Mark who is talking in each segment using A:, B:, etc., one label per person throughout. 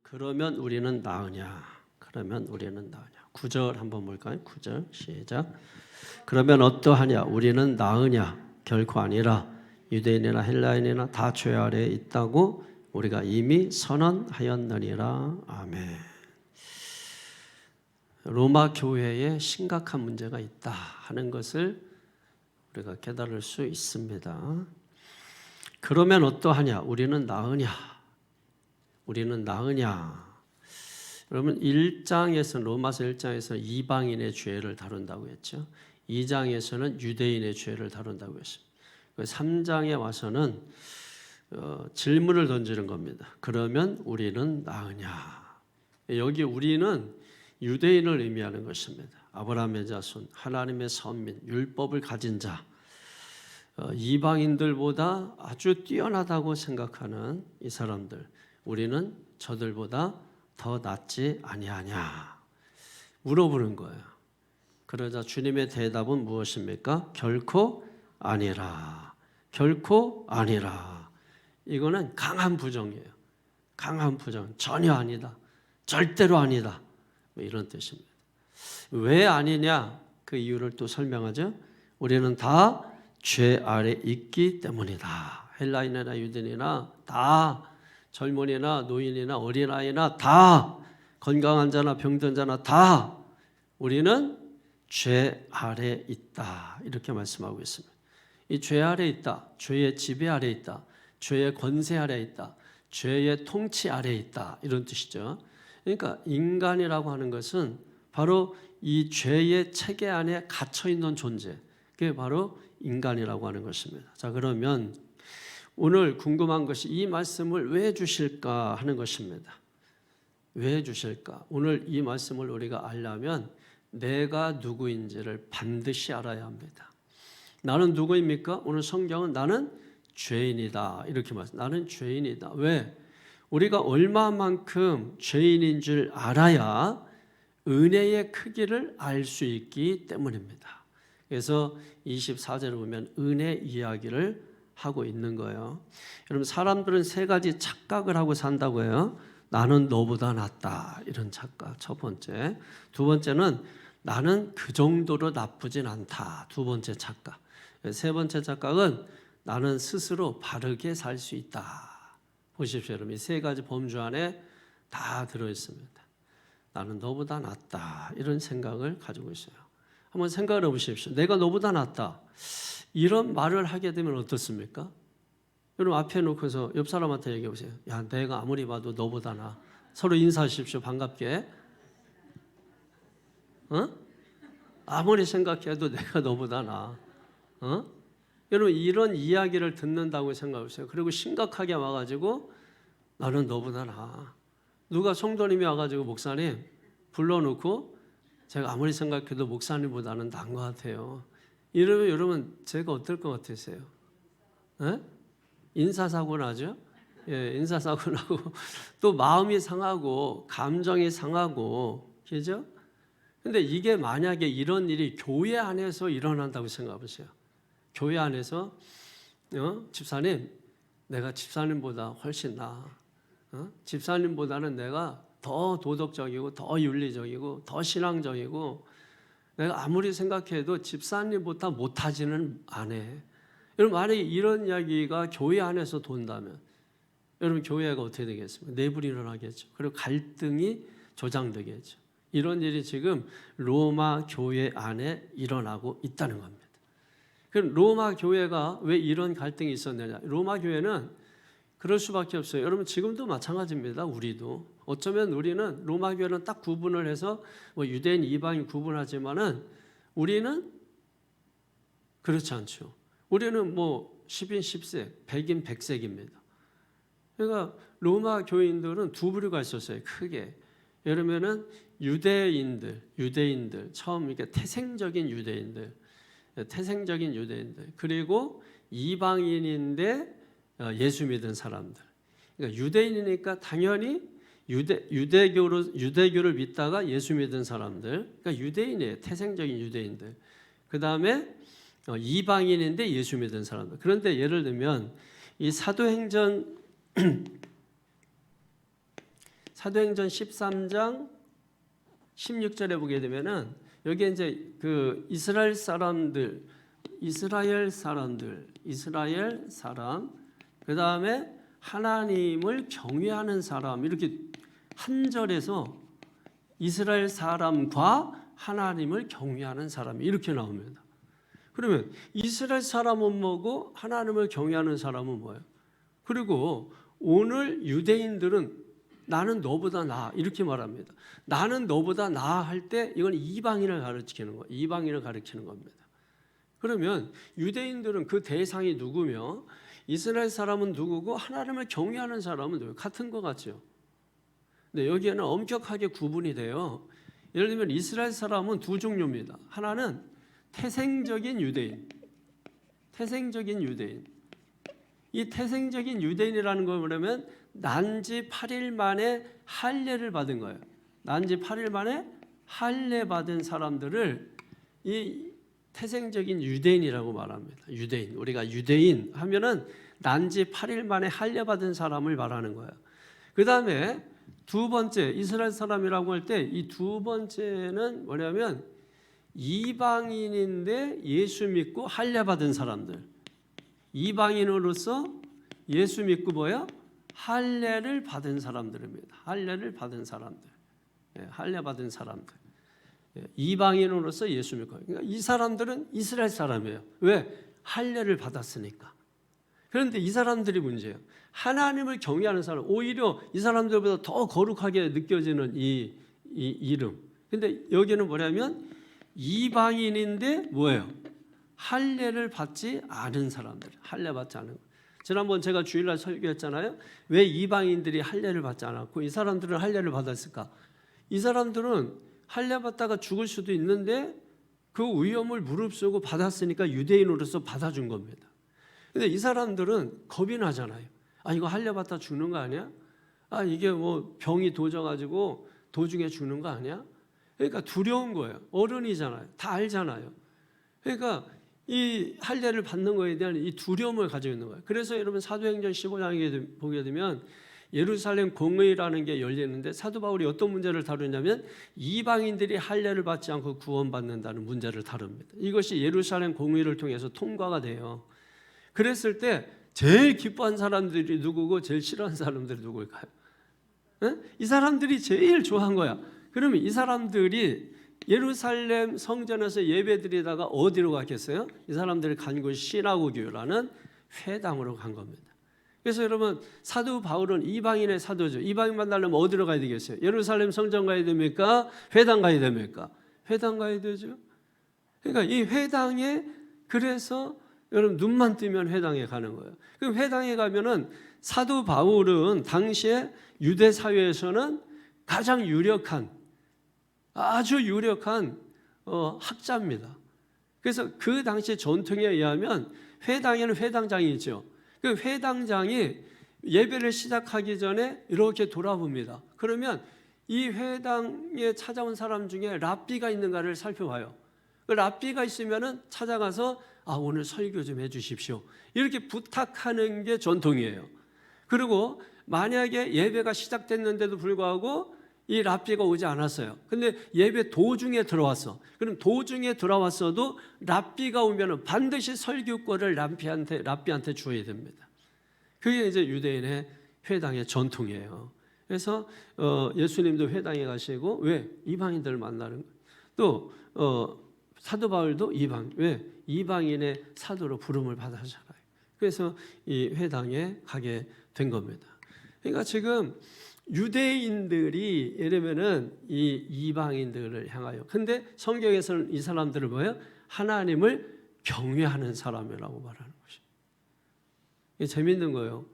A: 그러면 우리는 나으냐? 그러면 우리는 나으냐? 9절 한번 볼까요? 9절 시작. 그러면 어떠하냐? 우리는 나으냐? 결코 아니라 유대인이나 헬라인이나 다 죄 아래에 있다고 우리가 이미 선언하였느니라. 아멘. 로마 교회에 심각한 문제가 있다 하는 것을 우리가 깨달을 수 있습니다. 그러면 어떠하냐? 우리는 나으냐? 우리는 나으냐? 여러분 1장에서 로마서 1장에서 이방인의 죄를 다룬다고 했죠. 2장에서는 유대인의 죄를 다룬다고 했습니다. 3장에 와서는 질문을 던지는 겁니다. 그러면 우리는 나으냐? 여기 우리는 유대인을 의미하는 것입니다. 아브라함의 자손, 하나님의 선민, 율법을 가진 자, 이방인들보다 아주 뛰어나다고 생각하는 이 사람들, 우리는 저들보다 더 낫지 아니하냐 물어보는 거예요. 그러자 주님의 대답은 무엇입니까? 결코 아니라. 결코 아니라. 이거는 강한 부정이에요. 강한 부정. 전혀 아니다. 절대로 아니다. 뭐 이런 뜻입니다. 왜 아니냐? 그 이유를 또 설명하죠. 우리는 다 죄 아래 있기 때문이다. 헬라인이나 유대인이나 다, 젊은이나 노인이나 어린아이나 다, 건강한 자나 병든 자나 다 우리는 죄 아래 있다. 이렇게 말씀하고 있습니다. 이 죄 아래 있다. 죄의 지배 아래 있다. 죄의 권세 아래 있다. 죄의 통치 아래 있다. 이런 뜻이죠. 그러니까 인간이라고 하는 것은 바로 이 죄의 체계 안에 갇혀 있는 존재. 그게 바로 인간이라고 하는 것입니다. 자, 그러면 오늘 궁금한 것이 이 말씀을 왜 주실까 하는 것입니다. 왜 주실까? 오늘 이 말씀을 우리가 알려면 내가 누구인지를 반드시 알아야 합니다. 나는 누구입니까? 오늘 성경은 나는 죄인이다 이렇게 말씀. 나는 죄인이다. 왜? 우리가 얼마만큼 죄인인 줄 알아야 은혜의 크기를 알 수 있기 때문입니다. 그래서 24절을 보면 은혜 이야기를 하고 있는 거예요. 여러분 사람들은 세 가지 착각을 하고 산다고 해요. 나는 너보다 낫다 이런 착각 첫 번째. 두 번째는 나는 그 정도로 나쁘진 않다 두 번째 착각. 세 번째 착각은 나는 스스로 바르게 살 수 있다. 보십시오 여러분 이 세 가지 범주 안에 다 들어있습니다. 나는 너보다 낫다 이런 생각을 가지고 있어요. 한번 생각을 해보십시오. 내가 너보다 낫다 이런 말을 하게 되면 어떻습니까? 여러분 앞에 놓고서 옆 사람한테 얘기해 보세요. 야, 내가 아무리 봐도 너보다 나. 서로 인사하십시오. 반갑게. 아무리 생각해도 내가 너보다 나. 여러분 이런 이야기를 듣는다고 생각하세요. 그리고 심각하게 와가지고 나는 너보다 나. 누가 성도님이 와가지고 목사님 불러놓고 제가 아무리 생각해도 목사님보다는 나은 것 같아요. 이러면 여러분 제가 어떨 것 같으세요? 인사사고 나죠? 예, 인사사고 나고 또 마음이 상하고 감정이 상하고 그죠? 근데 이게 만약에 이런 일이 교회 안에서 일어난다고 생각해 보세요. 교회 안에서 집사님 내가 집사님보다 훨씬 나아. 집사님보다는 내가 더 도덕적이고 더 윤리적이고 더 신앙적이고 내가 아무리 생각해도 집사님보다 못하지는 않아. 여러분 만약에 이런 이야기가 교회 안에서 돈다면 여러분 교회가 어떻게 되겠습니까? 내분이 일어나겠죠. 그리고 갈등이 조장되겠죠. 이런 일이 지금 로마 교회 안에 일어나고 있다는 겁니다. 그럼 로마 교회가 왜 이런 갈등이 있었느냐? 로마 교회는 그럴 수밖에 없어요. 여러분 지금도 마찬가지입니다. 우리도 어쩌면 우리는 로마 교회는 딱 구분을 해서 뭐 유대인 이방인 구분하지만은 우리는 그렇지 않죠. 우리는 뭐 10인 10색, 100인 100색입니다. 그러니까 로마 교인들은 두 부류가 있었어요. 크게. 예를 들면 유대인들 처음 이렇게 태생적인 유대인들 그리고 이방인인데 예수 믿은 사람들. 그러니까 유대인이니까 당연히 유대교를 믿다가 예수 믿은 사람들. 그러니까 유대인이에요. 태생적인 유대인들. 그 다음에 이방인인데 예수 믿은 사람들. 그런데 예를 들면 이 사도행전 사도행전 13장 16절에 보게 되면은 여기에 이제 그 이스라엘 사람, 그 다음에 하나님을 경외하는 사람, 이렇게 한 절에서 이스라엘 사람과 하나님을 경외하는 사람이 이렇게 나옵니다. 그러면 이스라엘 사람은 뭐고 하나님을 경외하는 사람은 뭐예요? 그리고 오늘 유대인들은 나는 너보다 나아 이렇게 말합니다. 나는 너보다 나아 할 때 이건 이방인을 가르치는 거예요. 이방인을 가르치는 겁니다. 그러면 유대인들은 그 대상이 누구며 이스라엘 사람은 누구고 하나님을 경외하는 사람은 누구예요? 같은 것 같죠. 근데 여기에는 엄격하게 구분이 돼요. 예를 들면 이스라엘 사람은 두 종류입니다. 하나는 태생적인 유대인. 이 태생적인 유대인이라는 걸 뭐냐면 난지 8일 만에 할례를 받은 거예요. 난지 8일 만에 할례 받은 사람들을 이 태생적인 유대인이라고 말합니다. 유대인. 우리가 유대인 하면은 난지 8일 만에 할례 받은 사람을 말하는 거예요. 그 다음에 두 번째 이스라엘 사람이라고 할 때 이 두 번째는 뭐냐면 이방인인데 예수 믿고 할례 받은 사람들. 이방인으로서 예수 믿고 뭐야? 할례를 받은 사람들입니다. 할례를 받은 사람들. 할례 받은 사람들. 이방인으로서 예수 믿고. 그러니까 이 사람들은 이스라엘 사람이에요. 왜? 할례를 받았으니까. 그런데 이 사람들이 문제예요. 하나님을 경외하는 사람, 오히려 이 사람들보다 더 거룩하게 느껴지는 이 이름. 근데 여기는 뭐냐면 이방인인데 뭐예요? 할례를 받지 않은 사람들. 할례 받지 않은 거. 지난번 제가 주일날 설교했잖아요. 왜 이방인들이 할례를 받지 않았고 이 사람들은 할례를 받았을까? 이 사람들은 할례 받다가 죽을 수도 있는데 그 위험을 무릅쓰고 받았으니까 유대인으로서 받아준 겁니다. 근데 이 사람들은 겁이 나잖아요. 아, 이거 할례 받다 죽는 거 아니야? 아, 이게 뭐 병이 도져가지고 도중에 죽는 거 아니야? 그러니까 두려운 거예요. 어른이잖아요. 다 알잖아요. 그러니까 이 할례를 받는 거에 대한 이 두려움을 가지고 있는 거예요. 그래서 여러분 사도행전 15장에 보게 되면 예루살렘 공회라는 게 열리는데 사도 바울이 어떤 문제를 다루냐면 이방인들이 할례를 받지 않고 구원받는다는 문제를 다룹니다. 이것이 예루살렘 공회를 통해서 통과가 돼요. 그랬을 때 제일 기뻐한 사람들이 누구고 제일 싫어하는 사람들이 누구일까요? 이 사람들이 제일 좋아한 거야. 그러면 이 사람들이 예루살렘 성전에서 예배드리다가 어디로 갔겠어요? 이 사람들이 간 곳이 시나고교라는 회당으로 간 겁니다. 그래서 여러분 사도 바울은 이방인의 사도죠. 이방인 만나려면 어디로 가야 되겠어요? 예루살렘 성전 가야 됩니까? 회당 가야 됩니까? 회당 가야 되죠. 그러니까 이 회당에 그래서 여러분 눈만 뜨면 회당에 가는 거예요. 그럼 회당에 가면은 사도 바울은 당시에 유대 사회에서는 가장 유력한 아주 유력한 학자입니다. 그래서 그 당시 전통에 의하면 회당에는 회당장이 있죠. 그 회당장이 예배를 시작하기 전에 이렇게 돌아봅니다. 그러면 이 회당에 찾아온 사람 중에 랍비가 있는가를 살펴봐요. 그 랍비가 있으면은 찾아가서 오늘 설교 좀 해주십시오. 이렇게 부탁하는 게 전통이에요. 그리고 만약에 예배가 시작됐는데도 불구하고 이 랍비가 오지 않았어요. 근데 예배 도중에 들어왔어. 그럼 도중에 들어왔어도 랍비가 오면은 반드시 설교권을 랍비한테 줘야 됩니다. 그게 이제 유대인의 회당의 전통이에요. 그래서 예수님도 회당에 가시고 왜 이방인들을 만나는 또 사도 바울도 왜 이방인의 사도로 부름을 받았잖아요. 그래서 이 회당에 가게 된 겁니다. 그러니까 지금 유대인들이 예를 이 이방인들을 향하여 근데 성경에서는 이 사람들을 뭐예요? 하나님을 경외하는 사람이라고 말하는 것이에요. 이게 재밌는 거예요.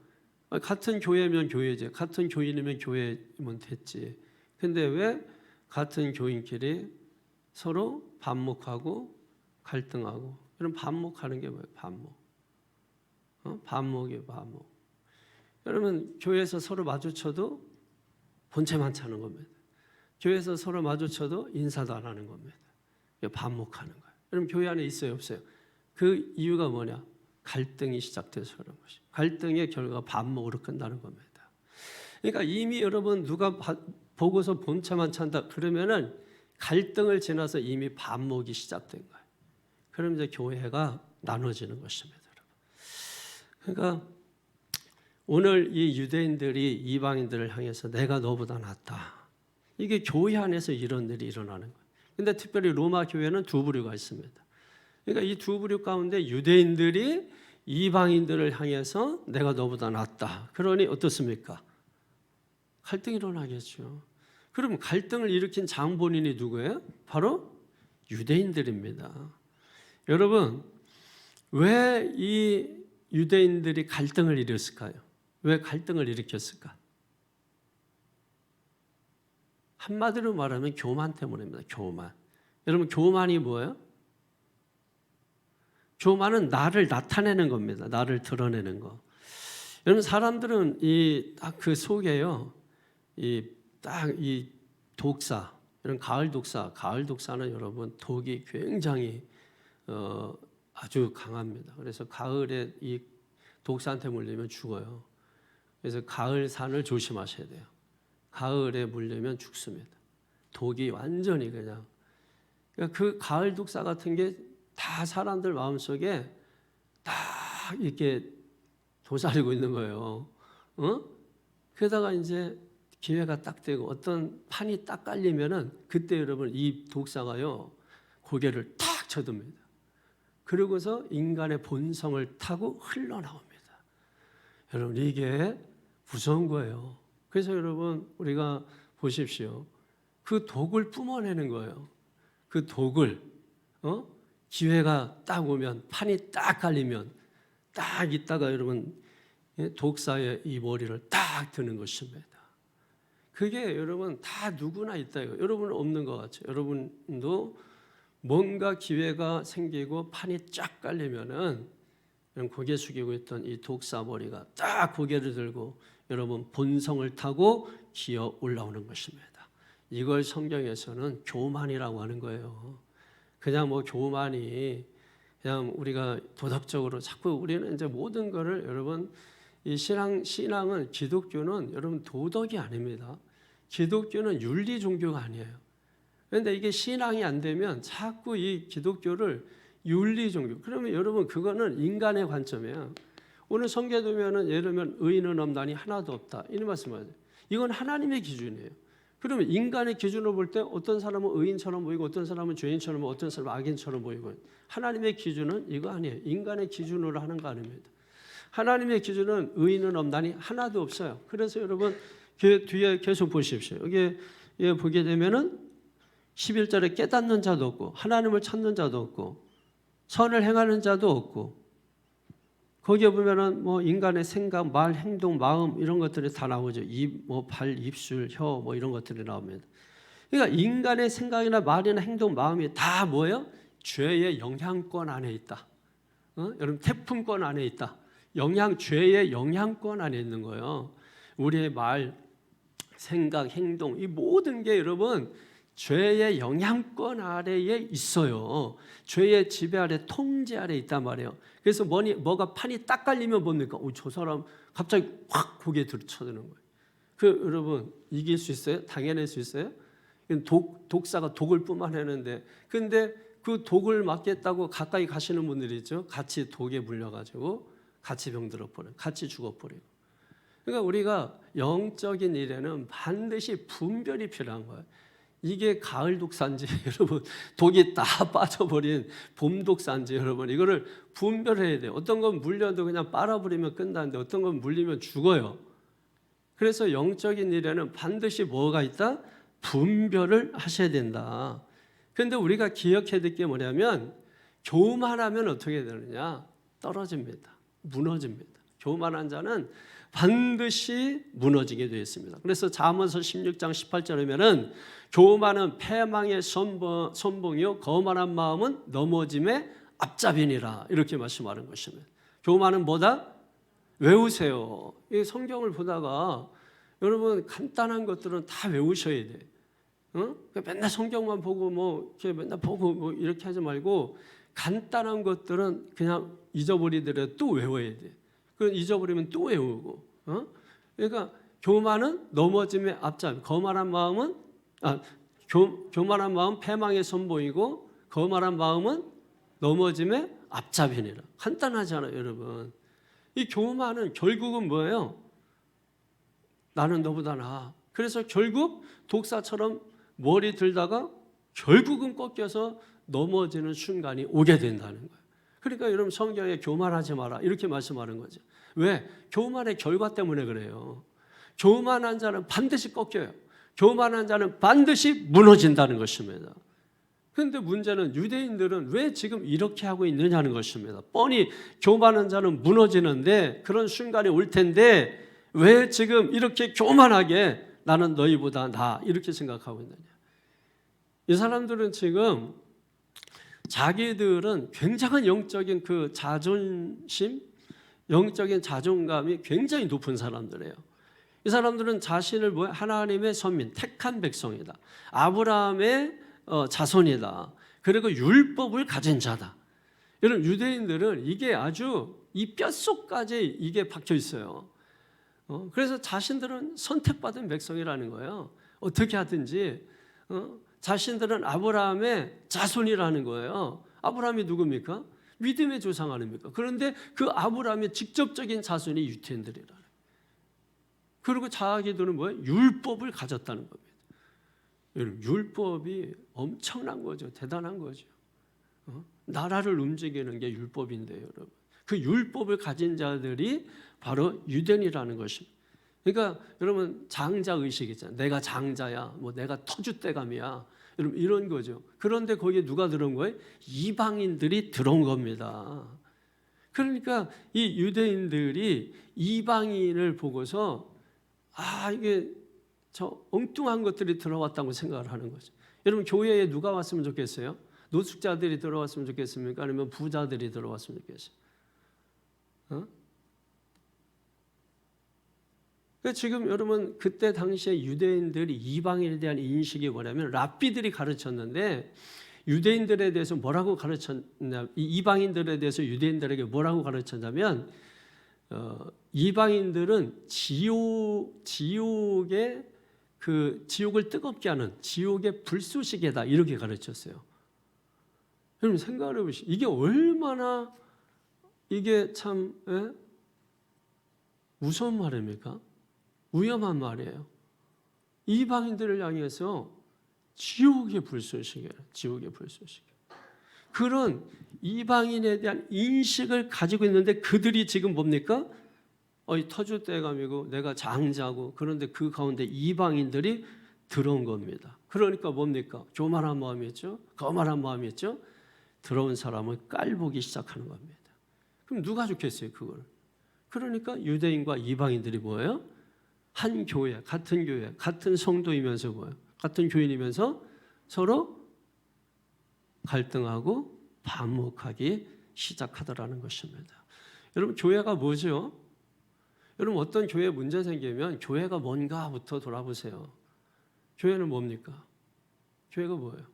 A: 같은 교회면 교회지, 같은 교인이면 교회면 됐지. 근데 왜 같은 교인끼리 서로 반목하고 갈등하고 이런 반목하는 게 뭐예요? 반목이에요. 반목. 여러분 교회에서 서로 마주쳐도 본체만 차는 겁니다. 교회에서 서로 마주쳐도 인사도 안 하는 겁니다. 반목하는 거예요. 여러분 교회 안에 있어요, 없어요? 그 이유가 뭐냐? 갈등이 시작돼서 그런 것이. 갈등의 결과가 반목으로 끝나는 겁니다. 그러니까 이미 여러분 누가 보고서 본체만 찬다 그러면은 갈등을 지나서 이미 반목이 시작된 거예요. 그럼 이제 교회가 나눠지는 것입니다, 여러분. 그러니까 오늘 이 유대인들이 이방인들을 향해서 내가 너보다 낫다. 이게 교회 안에서 이런 일이 일어나는 거예요. 근데 특별히 로마 교회는 두 부류가 있습니다. 그러니까 이 두 부류 가운데 유대인들이 이방인들을 향해서 내가 너보다 낫다. 그러니 어떻습니까? 갈등이 일어나겠죠. 그럼 갈등을 일으킨 장본인이 누구예요? 바로 유대인들입니다. 여러분, 왜 이 유대인들이 갈등을 일으켰을까요? 왜 갈등을 일으켰을까? 한마디로 말하면 교만 때문입니다. 교만. 여러분, 교만이 뭐예요? 교만은 나를 나타내는 겁니다. 나를 드러내는 거. 여러분, 사람들은 딱 그 속에요. 딱 이 독사, 이런 가을 독사는 여러분 독이 굉장히 아주 강합니다. 그래서 가을에 이 독사한테 물리면 죽어요. 그래서 가을 산을 조심하셔야 돼요. 가을에 물리면 죽습니다. 독이 완전히 그냥. 그러니까 그 가을 독사 같은 게 다 사람들 마음속에 딱 이렇게 도사리고 있는 거예요. 그러다가 이제 기회가 딱 되고 어떤 판이 딱 깔리면은 그때 여러분 이 독사가요 고개를 탁 쳐듭니다. 그러고서 인간의 본성을 타고 흘러나옵니다. 여러분 이게 무서운 거예요. 그래서 여러분 우리가 보십시오. 그 독을 뿜어내는 거예요. 그 독을 기회가 딱 오면 판이 딱 깔리면 딱 있다가 여러분 독사의 이 머리를 딱 드는 것입니다. 그게 여러분 다 누구나 있다 이거. 여러분은 없는 것 같죠. 여러분도 뭔가 기회가 생기고 판이 쫙 깔리면은 고개 숙이고 있던 이 독사 머리가 딱 고개를 들고 여러분 본성을 타고 기어 올라오는 것입니다. 이걸 성경에서는 교만이라고 하는 거예요. 그냥 뭐 교만이 그냥 우리가 도덕적으로 자꾸 우리는 이제 모든 거를 여러분 이 신앙은 기독교는 여러분 도덕이 아닙니다. 기독교는 윤리 종교가 아니에요. 그런데 이게 신앙이 안 되면 자꾸 이 기독교를 윤리 종교. 그러면 여러분 그거는 인간의 관점이에요. 오늘 성경에 보면은 예를 들면 의인은 없나니 하나도 없다. 이런 말씀하세요. 이건 하나님의 기준이에요. 그러면 인간의 기준으로 볼 때 어떤 사람은 의인처럼 보이고 어떤 사람은 죄인처럼 보이고 어떤 사람은 악인처럼 보이고 하나님의 기준은 이거 아니에요. 인간의 기준으로 하는 거 아닙니다. 하나님의 기준은 의인은 없나니 하나도 없어요. 그래서 여러분 뒤에 계속 보십시오. 여기 보게 되면은 11절에 깨닫는 자도 없고 하나님을 찾는 자도 없고 선을 행하는 자도 없고 거기에 보면은 뭐 인간의 생각, 말, 행동, 마음 이런 것들이 다 나오죠. 입, 뭐 발, 입술, 혀 뭐 이런 것들이 나옵니다. 그러니까 인간의 생각이나 말이나 행동, 마음이 다 뭐예요? 죄의 영향권 안에 있다. 여러분 태풍권 안에 있다. 죄의 영향권 안에 있는 거예요. 우리의 말, 생각, 행동 이 모든 게 여러분 죄의 영향권 아래에 있어요. 죄의 지배 아래, 통제 아래 있단 말이에요. 그래서 뭐가 판이 딱 깔리면 뭡니까? 저 사람 갑자기 확 고개 들쳐드는 거예요. 여러분 이길 수 있어요? 당해낼 수 있어요? 독사가 독을 뿜어내는데 근데 그 독을 막겠다고 가까이 가시는 분들이 있죠. 같이 독에 물려가지고 같이 병들어 버려요. 같이 죽어버려요. 그러니까 우리가 영적인 일에는 반드시 분별이 필요한 거예요. 이게 가을 독사인지 여러분 독이 다 빠져버린 봄 독사인지 여러분 이거를 분별해야 돼요. 어떤 건 물려도 그냥 빨아버리면 끝나는데 어떤 건 물리면 죽어요. 그래서 영적인 일에는 반드시 뭐가 있다? 분별을 하셔야 된다. 그런데 우리가 기억해야 될 게 뭐냐면 교만하면 어떻게 되느냐? 떨어집니다. 무너집니다. 교만한 자는 반드시 무너지게 되어 있습니다. 그래서 잠언서 16장 18절이면은 교만은 패망의 선봉이요 거만한 마음은 넘어짐의 앞잡이니라 이렇게 말씀하는 것입니다. 교만은 뭐다? 외우세요. 이 성경을 보다가 여러분 간단한 것들은 다 외우셔야 돼. 맨날 성경만 보고 이렇게 맨날 보고 뭐 이렇게 하지 말고 간단한 것들은 그냥 잊어버리더라도 또 외워야 돼. 그럼 잊어버리면 또 외우고. 그러니까 교만은 넘어짐의 앞잡이. 거만한 마음은 교만한 마음 패망의 선보이고 거만한 마음은 넘어짐의 앞잡이니라. 간단하잖아요, 여러분. 이 교만은 결국은 뭐예요? 나는 너보다 나아. 그래서 결국 독사처럼 머리 들다가 결국은 꺾여서 넘어지는 순간이 오게 된다는 거예요. 그러니까 여러분 성경에 교만하지 마라 이렇게 말씀하는 거죠. 왜? 교만의 결과 때문에 그래요. 교만한 자는 반드시 꺾여요. 교만한 자는 반드시 무너진다는 것입니다. 그런데 문제는 유대인들은 왜 지금 이렇게 하고 있느냐는 것입니다. 뻔히 교만한 자는 무너지는데 그런 순간이 올 텐데 왜 지금 이렇게 교만하게 나는 너희보다 나아 이렇게 생각하고 있느냐. 이 사람들은 지금 자기들은 굉장한 영적인 그 자존심, 영적인 자존감이 굉장히 높은 사람들이에요. 이 사람들은 자신을 하나님의 선민, 택한 백성이다. 아브라함의 자손이다. 그리고 율법을 가진 자다. 여러분 유대인들은 이게 아주 이 뼛속까지 이게 박혀 있어요. 그래서 자신들은 선택받은 백성이라는 거예요. 어떻게 하든지 자신들은 아브라함의 자손이라는 거예요. 아브라함이 누굽니까? 믿음의 조상 아닙니까? 그런데 그 아브라함의 직접적인 자손이 유대인들이라. 그리고 자기들은 뭐예요? 율법을 가졌다는 겁니다. 여러분 율법이 엄청난 거죠. 대단한 거죠. 나라를 움직이는 게 율법인데요, 여러분. 그 율법을 가진 자들이 바로 유대인이라는 것입니다. 그러니까 여러분 장자 의식 있잖아요. 내가 장자야, 뭐 내가 터줏대감이야, 여러분 이런 거죠. 그런데 거기에 누가 들어온 거예요? 이방인들이 들어온 겁니다. 그러니까 이 유대인들이 이방인을 보고서 이게 저 엉뚱한 것들이 들어왔다고 생각을 하는 거죠. 여러분 교회에 누가 왔으면 좋겠어요? 노숙자들이 들어왔으면 좋겠습니까? 아니면 부자들이 들어왔으면 좋겠어요? 지금 여러분 그때 당시에 유대인들이 이방인에 대한 인식이 뭐냐면 랍비들이 가르쳤는데 유대인들에 대해서 뭐라고 가르쳤냐, 이방인들에 대해서 유대인들에게 뭐라고 가르쳤냐면 이방인들은 지옥의 그 지옥을 뜨겁게 하는 지옥의 불쏘시개다 이렇게 가르쳤어요. 여러분 생각을 해보시죠. 이게 얼마나 이게 참 무서운 말입니까? 위험한 말이에요. 이방인들을 향해서 지옥의 불쏘시개, 지옥의 불쏘시개. 그런 이방인에 대한 인식을 가지고 있는데 그들이 지금 뭡니까? 터줏대감이고 내가 장자고 그런데 그 가운데 이방인들이 들어온 겁니다. 그러니까 뭡니까? 교만한 마음이었죠. 거만한 마음이었죠. 들어온 사람을 깔보기 시작하는 겁니다. 그럼 누가 좋겠어요, 그걸? 그러니까 유대인과 이방인들이 뭐예요? 한 교회, 같은 성도이면서 뭐예요? 같은 교인이면서 서로 갈등하고 반목하기 시작하더라는 것입니다. 여러분 교회가 뭐죠? 여러분 어떤 교회에 문제 생기면 교회가 뭔가부터 돌아보세요. 교회는 뭡니까? 교회가 뭐예요?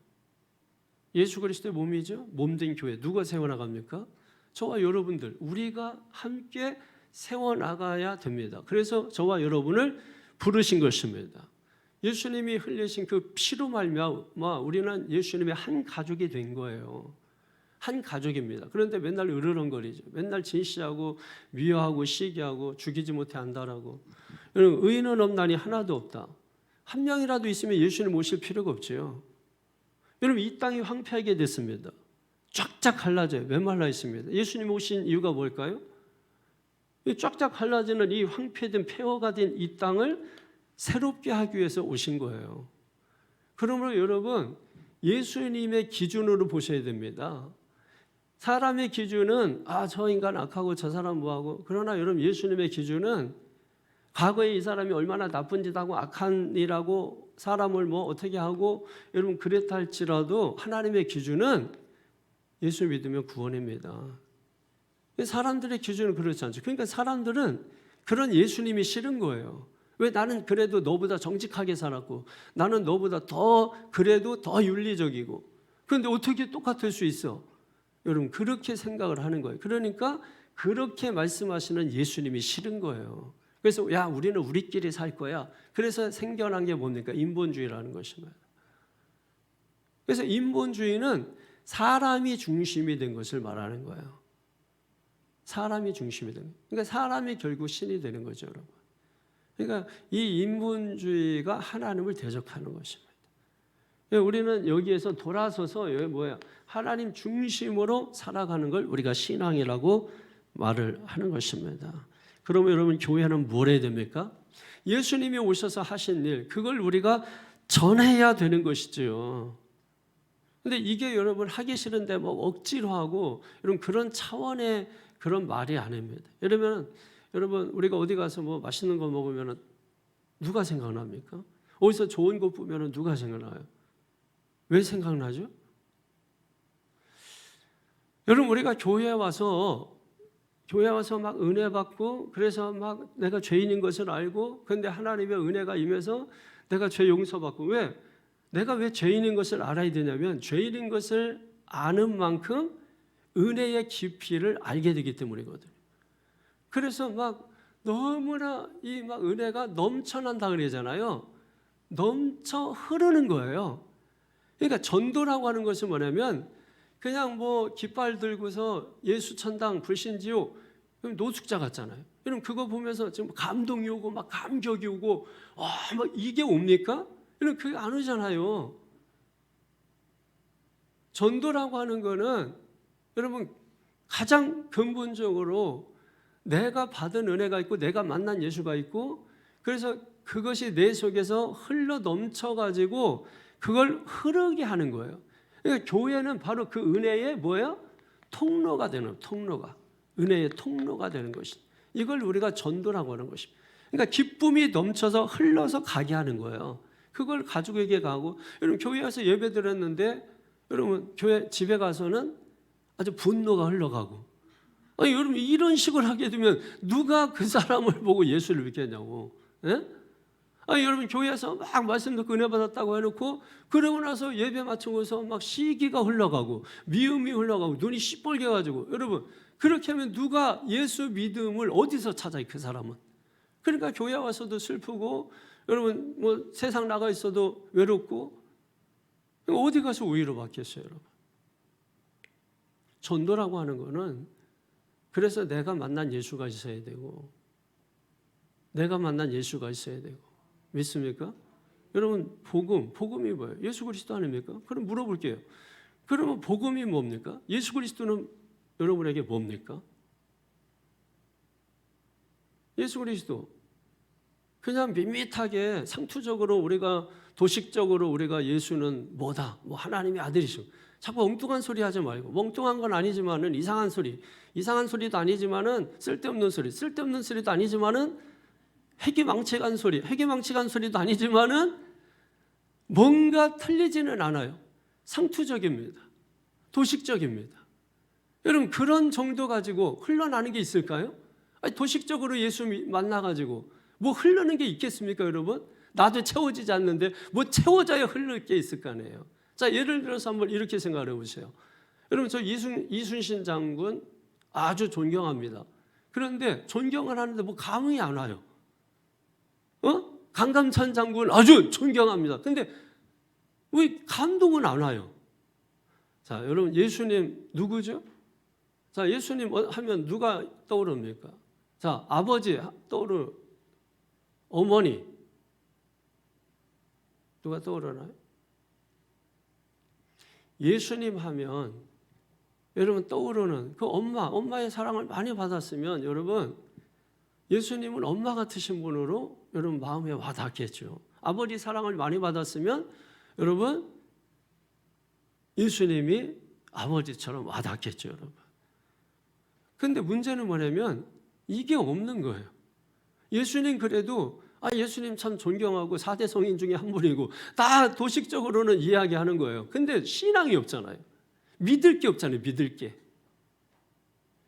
A: 예수 그리스도의 몸이죠. 몸된 교회 누가 세워나갑니까? 저와 여러분들 우리가 함께 세워나가야 됩니다. 그래서 저와 여러분을 부르신 것입니다. 예수님이 흘리신 그 피로 말미암아 우리는 예수님의 한 가족이 된 거예요. 한 가족입니다. 그런데 맨날 으르렁거리죠. 맨날 진시하고 미워하고 시기하고 죽이지 못해 안다라고. 여러분 의인은 없나니 하나도 없다. 한 명이라도 있으면 예수님 오실 필요가 없죠. 여러분 이 땅이 황폐하게 됐습니다. 쫙쫙 갈라져요. 메말라 있습니다. 예수님 오신 이유가 뭘까요? 쫙쫙 갈라지는 이 황폐된 폐허가 된 이 땅을 새롭게 하기 위해서 오신 거예요. 그러므로 여러분 예수님의 기준으로 보셔야 됩니다. 사람의 기준은 저 인간 악하고 저 사람 뭐하고, 그러나 여러분 예수님의 기준은 과거에 이 사람이 얼마나 나쁜 짓 하고 악한 일하고 사람을 뭐 어떻게 하고 여러분 그랬다 할지라도 하나님의 기준은 예수 믿으면 구원입니다. 사람들의 기준은 그렇지 않죠. 그러니까 사람들은 그런 예수님이 싫은 거예요. 왜? 나는 그래도 너보다 정직하게 살았고 나는 너보다 더 그래도 더 윤리적이고, 그런데 어떻게 똑같을 수 있어? 여러분 그렇게 생각을 하는 거예요. 그러니까 그렇게 말씀하시는 예수님이 싫은 거예요. 그래서 야 우리는 우리끼리 살 거야. 그래서 생겨난 게 뭡니까? 인본주의라는 것입니다. 그래서 인본주의는 사람이 중심이 된 것을 말하는 거예요. 사람이 중심이 되는 거예요. 그러니까 사람이 결국 신이 되는 거죠, 여러분. 그러니까 이 인본주의가 하나님을 대적하는 것입니다. 우리는 여기에서 돌아서서 여기 뭐야? 하나님 중심으로 살아가는 걸 우리가 신앙이라고 말을 하는 것입니다. 그러면 여러분 교회는 뭘 해야 됩니까? 예수님이 오셔서 하신 일, 그걸 우리가 전해야 되는 것이죠. 근데 이게 여러분 하기 싫은데 뭐 억지로 하고 이런 그런 차원의 그런 말이 아닙니다. 여러분 우리가 어디 가서 뭐 맛있는 거 먹으면 누가 생각납니까? 어디서 좋은 거 보면 누가 생각나요? 왜 생각나죠? 여러분 우리가 교회에 와서 막 은혜 받고 그래서 막 내가 죄인인 것을 알고 그런데 하나님의 은혜가 임해서 내가 죄 용서받고 내가 왜 죄인인 것을 알아야 되냐면 죄인인 것을 아는 만큼 은혜의 깊이를 알게 되기 때문이거든요. 그래서 막 너무나 이 막 은혜가 넘쳐난다 그러잖아요. 넘쳐 흐르는 거예요. 그러니까 전도라고 하는 것은 뭐냐면 그냥 뭐 깃발 들고서 예수 천당 불신지옥 노숙자 같잖아요. 여러분 그거 보면서 지금 감동이 오고 막 감격이 오고 막 이게 옵니까? 여러분 그게 안 오잖아요. 전도라고 하는 거는 여러분 가장 근본적으로 내가 받은 은혜가 있고 내가 만난 예수가 있고 그래서 그것이 내 속에서 흘러 넘쳐가지고 그걸 흐르게 하는 거예요. 그러니까 교회는 바로 그 은혜의 뭐예요? 통로가 되는 통로가 은혜의 통로가 되는 것이 이걸 우리가 전도라고 하는 것입니다. 그러니까 기쁨이 넘쳐서 흘러서 가게 하는 거예요. 그걸 가족에게 가고 여러분 교회 와서 예배 드렸는데 여러분 교회 집에 가서는 아주 분노가 흘러가고 아니 여러분 이런 식으로 하게 되면 누가 그 사람을 보고 예수를 믿겠냐고. 예? 아니 여러분 교회에서 막 말씀 듣고 은혜 받았다고 해놓고 그러고 나서 예배 마치고서 막 시기가 흘러가고 미움이 흘러가고 눈이 시뻘게 가지고 여러분 그렇게 하면 누가 예수 믿음을 어디서 찾아요 그 사람은. 그러니까 교회 와서도 슬프고 여러분 뭐 세상 나가 있어도 외롭고 어디 가서 우위로 받겠어요 여러분. 전도라고 하는 거는 그래서 내가 만난 예수가 있어야 되고 내가 만난 예수가 있어야 되고 믿습니까? 여러분 복음이 뭐예요? 예수 그리스도 아닙니까? 그럼 물어볼게요. 그러면 복음이 뭡니까? 예수 그리스도는 여러분에게 뭡니까? 예수 그리스도 그냥 밋밋하게 상투적으로 우리가 도식적으로 우리가 예수는 뭐다 뭐 하나님의 아들이시고 자꾸 엉뚱한 소리 하지 말고 멍뚱한 건 아니지만은 이상한 소리도 아니지만은 쓸데없는 소리도 아니지만은 회기망측한 소리도 아니지만은 뭔가 틀리지는 않아요. 상투적입니다. 도식적입니다. 여러분 그런 정도 가지고 흘러나는 게 있을까요? 아니, 도식적으로 예수 만나가지고 뭐 흐르는 게 있겠습니까 여러분? 나도 채워지지 않는데 뭐 채워져야 흐를 게 있을 거 아니에요. 자 예를 들어서 한번 이렇게 생각해 보세요. 여러분 저 이순신 장군 아주 존경합니다. 그런데 존경을 하는데 뭐 감흥이 안 와요. 강감찬 장군 아주 존경합니다. 근데 왜 감동은 안 와요? 자, 여러분 예수님 누구죠? 자, 예수님 하면 누가 떠오릅니까? 자, 아버지 떠오르, 어머니 누가 떠오르나요? 예수님 하면 여러분 떠오르는 그 엄마의 사랑을 많이 받았으면 여러분 예수님은 엄마 같으신 분으로 여러분 마음에 와닿겠죠. 아버지 사랑을 많이 받았으면 여러분 예수님이 아버지처럼 와닿겠죠, 여러분. 그런데 문제는 뭐냐면 이게 없는 거예요. 예수님 그래도 예수님 참 존경하고 4대 성인 중에 한 분이고 다 도식적으로는 이야기하는 거예요. 근데 신앙이 없잖아요. 믿을 게 없잖아요, 믿을 게.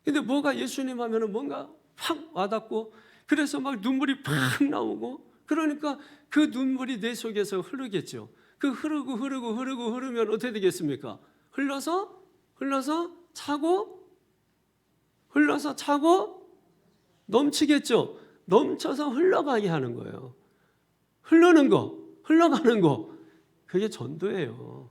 A: 근데 뭐가 예수님 하면은 뭔가 확 와닿고 그래서 막 눈물이 팍 나오고 그러니까 그 눈물이 내 속에서 흐르겠죠. 그 흐르면 어떻게 되겠습니까? 흘러서 차고 넘치겠죠. 넘쳐서 흘러가게 하는 거예요. 흘러가는 거. 그게 전도예요.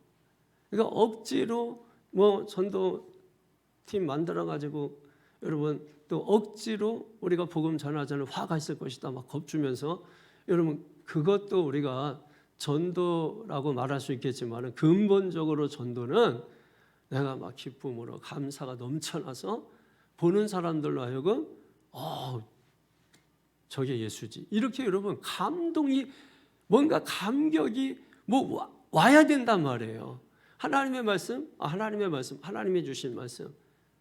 A: 그러니까 억지로 뭐 전도팀 만들어가지고 여러분 또 억지로 우리가 복음 전하자는 화가 있을 것이다 막 겁주면서 여러분 그것도 우리가 전도라고 말할 수 있겠지만 근본적으로 전도는 내가 막 기쁨으로 감사가 넘쳐나서 보는 사람들로 하여금 저게 예수지 이렇게 여러분 감동이 뭔가 감격이 뭐 와야 된단 말이에요. 하나님의 말씀, 하나님이 주신 말씀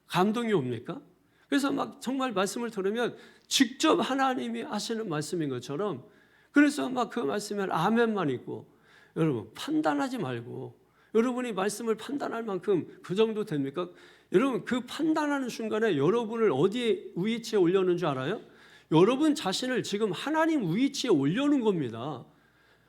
A: 감동이 옵니까? 그래서 막 정말 말씀을 들으면 직접 하나님이 하시는 말씀인 것처럼 그래서 막 그 말씀에 아멘만 있고 여러분 판단하지 말고 여러분이 말씀을 판단할 만큼 그 정도 됩니까? 여러분 그 판단하는 순간에 여러분을 어디에 위치에 올려놓은 줄 알아요? 여러분 자신을 지금 하나님 위치에 올려놓은 겁니다.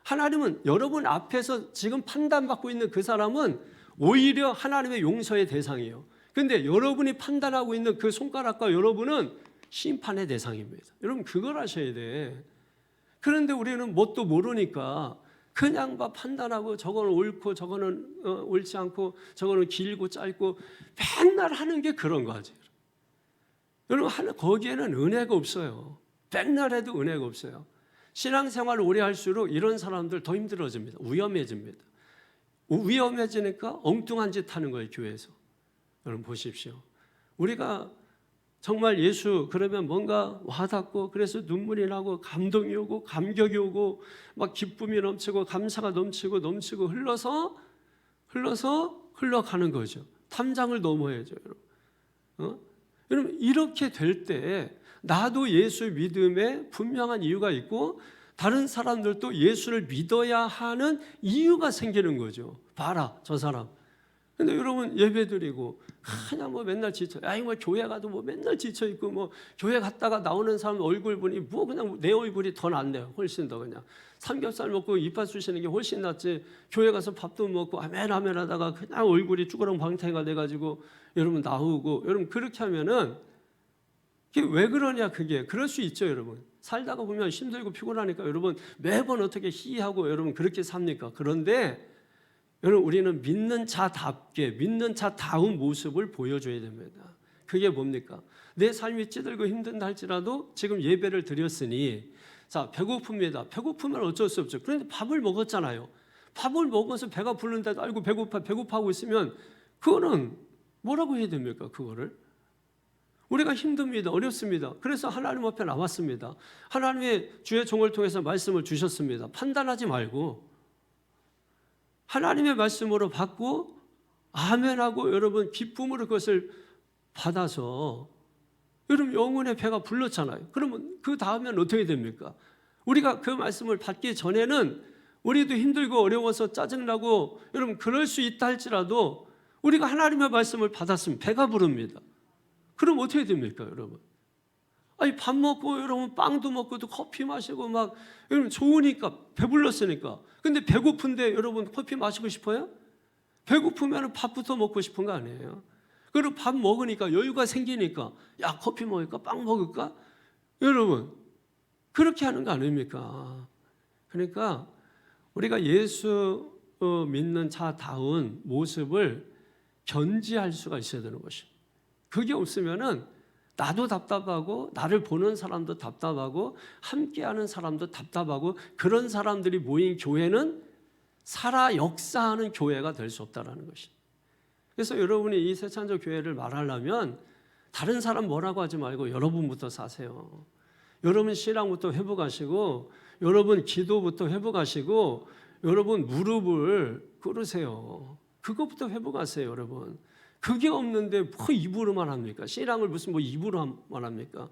A: 하나님은 여러분 앞에서 지금 판단받고 있는 그 사람은 오히려 하나님의 용서의 대상이에요. 그런데 여러분이 판단하고 있는 그 손가락과 여러분은 심판의 대상입니다. 여러분 그걸 아셔야 돼. 그런데 우리는 뭣도 모르니까 그냥 막 판단하고 저거는 옳고 저거는 옳지 않고 저거는 길고 짧고 맨날 하는 게 그런 거지. 여러분 거기에는 은혜가 없어요. 맨날 해도 은혜가 없어요. 신앙생활을 오래 할수록 이런 사람들 더 힘들어집니다. 위험해집니다. 위험해지니까 엉뚱한 짓 하는 거예요. 교회에서. 여러분 보십시오. 우리가 정말 예수 그러면 뭔가 와닿고 그래서 눈물이 나고 감동이 오고 감격이 오고 막 기쁨이 넘치고 감사가 넘치고 흘러가는 거죠. 탐장을 넘어야죠. 여러분. 여러분 이렇게 될 때 나도 예수 믿음에 분명한 이유가 있고 다른 사람들도 예수를 믿어야 하는 이유가 생기는 거죠. 봐라 저 사람. 근데 여러분 예배드리고 그냥 뭐 맨날 지쳐. 뭐 교회 가도 뭐 맨날 지쳐 있고 뭐 교회 갔다가 나오는 사람 얼굴 보니 뭐 그냥 내 얼굴이 더 낫네요. 훨씬 더 그냥 삼겹살 먹고 이빨 쑤시는 게 훨씬 낫지. 교회 가서 밥도 먹고 아멘 하다가 그냥 얼굴이 쭈그렁 방태가 돼가지고 여러분 나오고 여러분 그렇게 하면은 그게 왜 그러냐 그게 그럴 수 있죠 여러분. 살다가 보면 힘들고 피곤하니까 여러분 매번 어떻게 희하고 여러분 그렇게 삽니까? 그런데 여러분 우리는 믿는 자답게 믿는 자다운 모습을 보여줘야 됩니다. 그게 뭡니까? 내 삶이 찌들고 힘든다 할지라도 지금 예배를 드렸으니 자 배고픕니다. 배고프면 어쩔 수 없죠. 그런데 밥을 먹었잖아요. 밥을 먹어서 배가 부르는데도 아이고 배고파하고 있으면 그거는 뭐라고 해야 됩니까? 그거를 우리가 힘듭니다. 어렵습니다. 그래서 하나님 앞에 나왔습니다. 하나님의 주의 종을 통해서 말씀을 주셨습니다. 판단하지 말고 하나님의 말씀으로 받고 아멘하고 여러분 기쁨으로 그것을 받아서 여러분 영혼의 배가 불렀잖아요. 그러면 그 다음엔 어떻게 됩니까? 우리가 그 말씀을 받기 전에는 우리도 힘들고 어려워서 짜증나고 여러분 그럴 수 있다 할지라도 우리가 하나님의 말씀을 받았으면 배가 부릅니다. 그럼 어떻게 됩니까, 여러분? 아니 밥 먹고 여러분 빵도 먹고 또 커피 마시고 막 여러분 좋으니까 배불렀으니까. 근데 배고픈데 여러분 커피 마시고 싶어요? 배고프면 밥부터 먹고 싶은 거 아니에요? 그리고 밥 먹으니까 여유가 생기니까 야 커피 먹을까 빵 먹을까? 여러분 그렇게 하는 거 아닙니까? 그러니까 우리가 예수 믿는 자다운 모습을 견지할 수가 있어야 되는 것입니다. 그게 없으면은 나도 답답하고 나를 보는 사람도 답답하고 함께하는 사람도 답답하고 그런 사람들이 모인 교회는 살아 역사하는 교회가 될 수 없다는 것입니다. 그래서 여러분이 이 새찬조 교회를 말하려면 다른 사람 뭐라고 하지 말고 여러분부터 사세요. 여러분 신앙부터 회복하시고 여러분 기도부터 회복하시고 여러분 무릎을 꿇으세요. 그것부터 회복하세요, 여러분. 그게 없는데 뭐 입으로만 합니까? 신앙을 무슨 뭐 입으로만 합니까?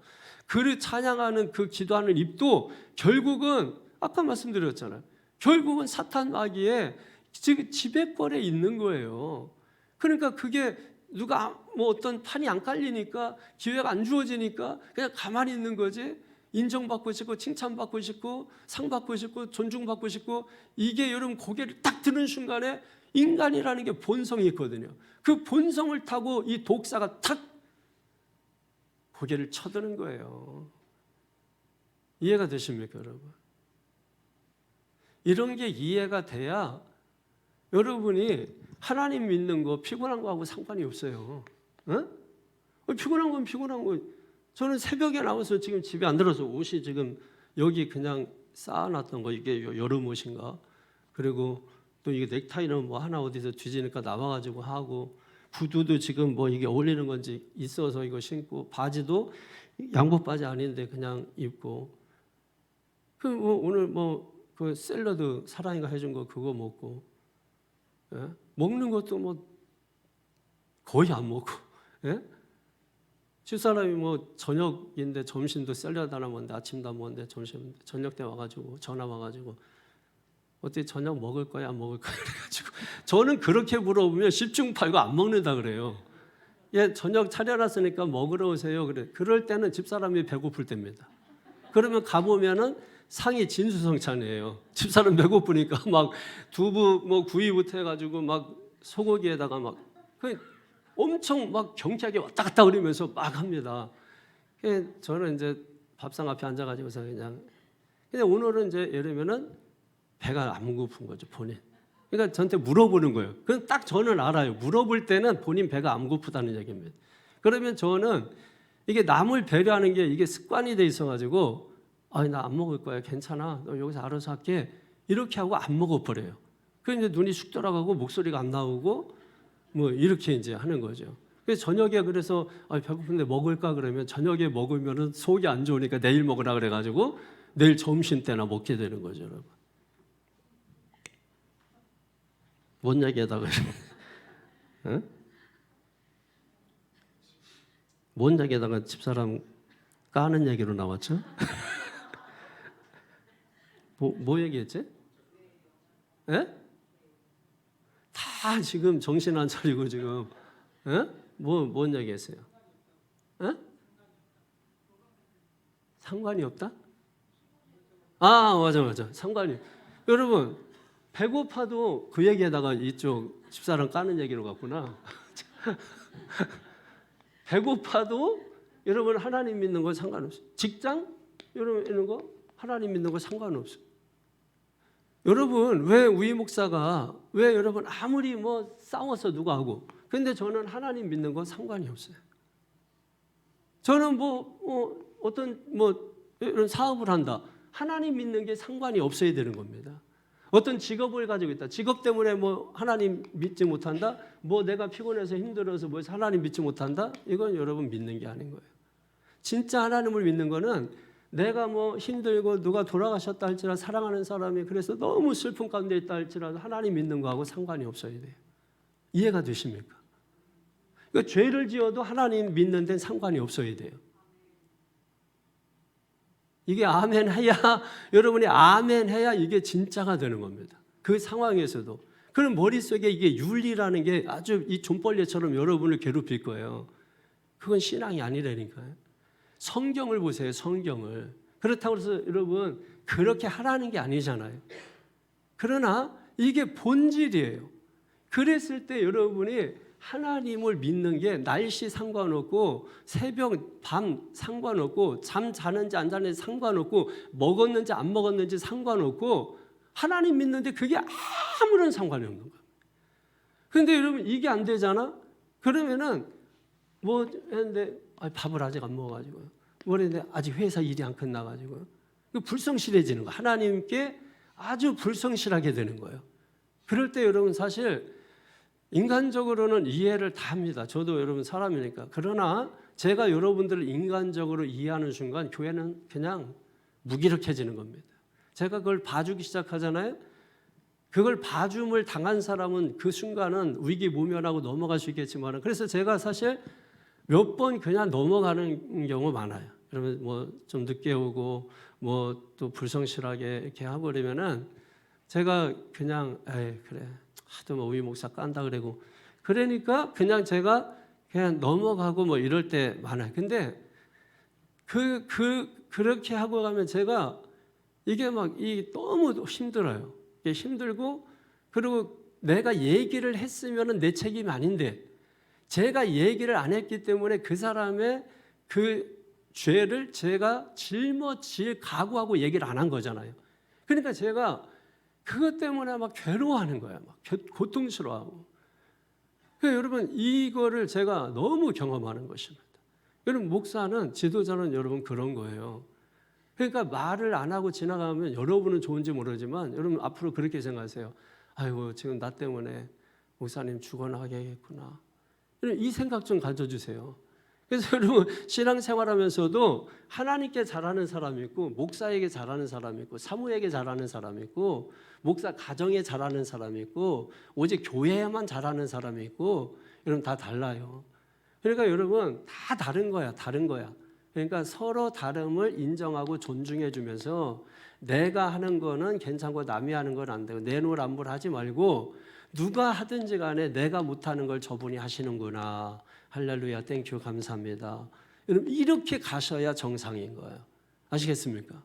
A: 그를 찬양하는 그 기도하는 입도 결국은 아까 말씀드렸잖아요. 결국은 사탄 마귀의 지금 지배권에 있는 거예요. 그러니까 그게 누가 뭐 어떤 판이 안 깔리니까 기회가 안 주어지니까 그냥 가만히 있는 거지. 인정받고 싶고 칭찬받고 싶고 상받고 싶고 존중받고 싶고 이게 여러분 고개를 딱 드는 순간에 인간이라는 게 본성이 있거든요. 그 본성을 타고 이 독사가 탁 고개를 쳐드는 거예요. 이해가 되십니까, 여러분? 이런 게 이해가 돼야 여러분이 하나님 믿는 거 피곤한 거하고 상관이 없어요. 어? 피곤한 건 피곤한 거. 저는 새벽에 나와서 지금 집에 안 들어서 옷이 지금 여기 그냥 쌓아놨던 거, 이게 여름 옷인가? 그리고 또 이게 넥타이는 뭐 하나 어디서 뒤지니까 나와가지고 하고, 구두도 지금 뭐 이게 어울리는 건지 있어서 이거 신고, 바지도 양복 바지 아닌데 그냥 입고, 그 뭐 오늘 뭐 그 샐러드 사랑이가 해준 거 그거 먹고, 예? 먹는 것도 뭐 거의 안 먹고, 예? 집사람이 뭐 저녁인데 점심도 샐러드 하나 먹는데, 아침도 안 먹는데 점심 저녁 때 와가지고 전화 와가지고 어떻게 저녁 먹을 거야 안 먹을 거야 그래가지고, 저는 그렇게 물어보면 10중 8구 안 먹는다 그래요. 예, 저녁 차려놨으니까 먹으러 오세요. 그래. 그럴 때는 집사람이 배고플 때입니다. 그러면 가보면은 상이 진수성찬이에요. 집사람 배고프니까 막 두부 뭐 구이부터 해가지고 막 소고기에다가 막 엄청 막 경쾌하게 왔다 갔다 그러면서 막 합니다. 저는 이제 밥상 앞에 앉아가지고서 그냥 오늘은 이제 예를 들면은 배가 안 고픈 거죠, 본인. 그러니까 저한테 물어보는 거예요. 그건 딱 저는 알아요. 물어볼 때는 본인 배가 안 고프다는 얘기입니다. 그러면 저는 이게 남을 배려하는 게 이게 습관이 돼 있어가지고, 아니 나 안 먹을 거야, 괜찮아, 너 여기서 알아서 할게, 이렇게 하고 안 먹어버려요. 그래서 이제 눈이 쑥 돌아가고 목소리가 안 나오고 뭐 이렇게 이제 하는 거죠. 그래서 저녁에 그래서 배고픈데 먹을까 그러면, 저녁에 먹으면은 속이 안 좋으니까 내일 먹으라 그래가지고 내일 점심 때나 먹게 되는 거죠, 여러분. 뭔 얘기하다가 응? 뭔 얘기하다가 집사람 까는 얘기로 나왔죠? 뭐 얘기했지? 예? 다 지금 정신 안 차리고 지금, 예? 뭔 얘기했어요? 예? 상관이 없다? 아, 맞아. 상관이. 여러분, 배고파도 그 얘기에다가 이쪽 집사람 까는 얘기로 갔구나. 배고파도 여러분 하나님 믿는 거 상관없어요. 직장 여러분 이런 거 하나님 믿는 거 상관없어요. 여러분 왜 우리 목사가 왜 여러분 아무리 뭐 싸워서 누가 하고, 근데 저는 하나님 믿는 거 상관이 없어요. 저는 어떤 이런 사업을 한다, 하나님 믿는 게 상관이 없어야 되는 겁니다. 어떤 직업을 가지고 있다, 직업 때문에 뭐 하나님 믿지 못한다, 뭐 내가 피곤해서 힘들어서 뭐 하나님 믿지 못한다, 이건 여러분 믿는 게 아닌 거예요. 진짜 하나님을 믿는 거는 내가 뭐 힘들고 누가 돌아가셨다 할지라도, 사랑하는 사람이 그래서 너무 슬픔 가운데 있다 할지라도 하나님 믿는 거하고 상관이 없어야 돼요. 이해가 되십니까? 그러니까 죄를 지어도 하나님 믿는 데는 상관이 없어야 돼요. 이게 아멘 해야, 여러분이 아멘 해야 이게 진짜가 되는 겁니다. 그 상황에서도. 그럼 머릿속에 이게 윤리라는 게 아주 이 존벌레처럼 여러분을 괴롭힐 거예요. 그건 신앙이 아니라니까요. 성경을 보세요, 성경을. 그렇다고 해서 여러분 그렇게 하라는 게 아니잖아요. 그러나 이게 본질이에요. 그랬을 때 여러분이 하나님을 믿는 게 날씨 상관없고, 새벽, 밤 상관없고, 잠 자는지 안 자는지 상관없고, 먹었는지 안 먹었는지 상관없고, 하나님 믿는데 그게 아무런 상관이 없는 거예요. 그런데 여러분 이게 안 되잖아? 그러면은 뭐 했는데 밥을 아직 안 먹어가지고요. 뭐랬는데 아직 회사 일이 안 끝나가지고요. 불성실해지는 거예요. 하나님께 아주 불성실하게 되는 거예요. 그럴 때 여러분 사실 인간적으로는 이해를 다 합니다. 저도 여러분 사람이니까. 그러나 제가 여러분들을 인간적으로 이해하는 순간 교회는 그냥 무기력해지는 겁니다. 제가 그걸 봐주기 시작하잖아요. 그걸 봐줌을 당한 사람은 그 순간은 위기 모면하고 넘어갈 수 있겠지만, 그래서 제가 사실 몇 번 그냥 넘어가는 경우 많아요. 그러면 뭐 좀 늦게 오고 뭐 또 불성실하게 이렇게 하고 그러면은 제가 그냥 그래 하도 뭐 우리 목사 깐다 그러고, 그러니까 그냥 제가 그냥 넘어가고 뭐 이럴 때 많아요. 근데 그렇게 하고 가면 제가 이게 막 너무 힘들어요. 이게 힘들고, 그리고 내가 얘기를 했으면은 내 책임이 아닌데 제가 얘기를 안 했기 때문에 그 사람의 그 죄를 제가 짊어질 각오하고 얘기를 안 한 거잖아요. 그러니까 제가 그것 때문에 막 괴로워하는 거예요. 막 고통스러워하고. 그러니까 여러분 이거를 제가 너무 경험하는 것입니다. 여러분 목사는 지도자는 여러분 그런 거예요. 그러니까 말을 안 하고 지나가면 여러분은 좋은지 모르지만 여러분 앞으로 그렇게 생각하세요. 아이고 지금 나 때문에 목사님 죽어나가겠구나. 이 생각 좀 가져주세요. 그래서 여러분 신앙생활하면서도 하나님께 잘하는 사람이 있고 목사에게 잘하는 사람이 있고 사모에게 잘하는 사람이 있고 목사 가정에 잘하는 사람이 있고 오직 교회에만 잘하는 사람이 있고 여러분 다 달라요. 그러니까 여러분 다 다른 거야. 다른 거야. 그러니까 서로 다름을 인정하고 존중해 주면서 내가 하는 거는 괜찮고 남이 하는 건 안 되고 내노남불하지 말고 누가 하든지 간에 내가 못하는 걸 저분이 하시는구나. 할렐루야, 땡큐, 감사합니다. 여러분 이렇게 가셔야 정상인 거예요. 아시겠습니까?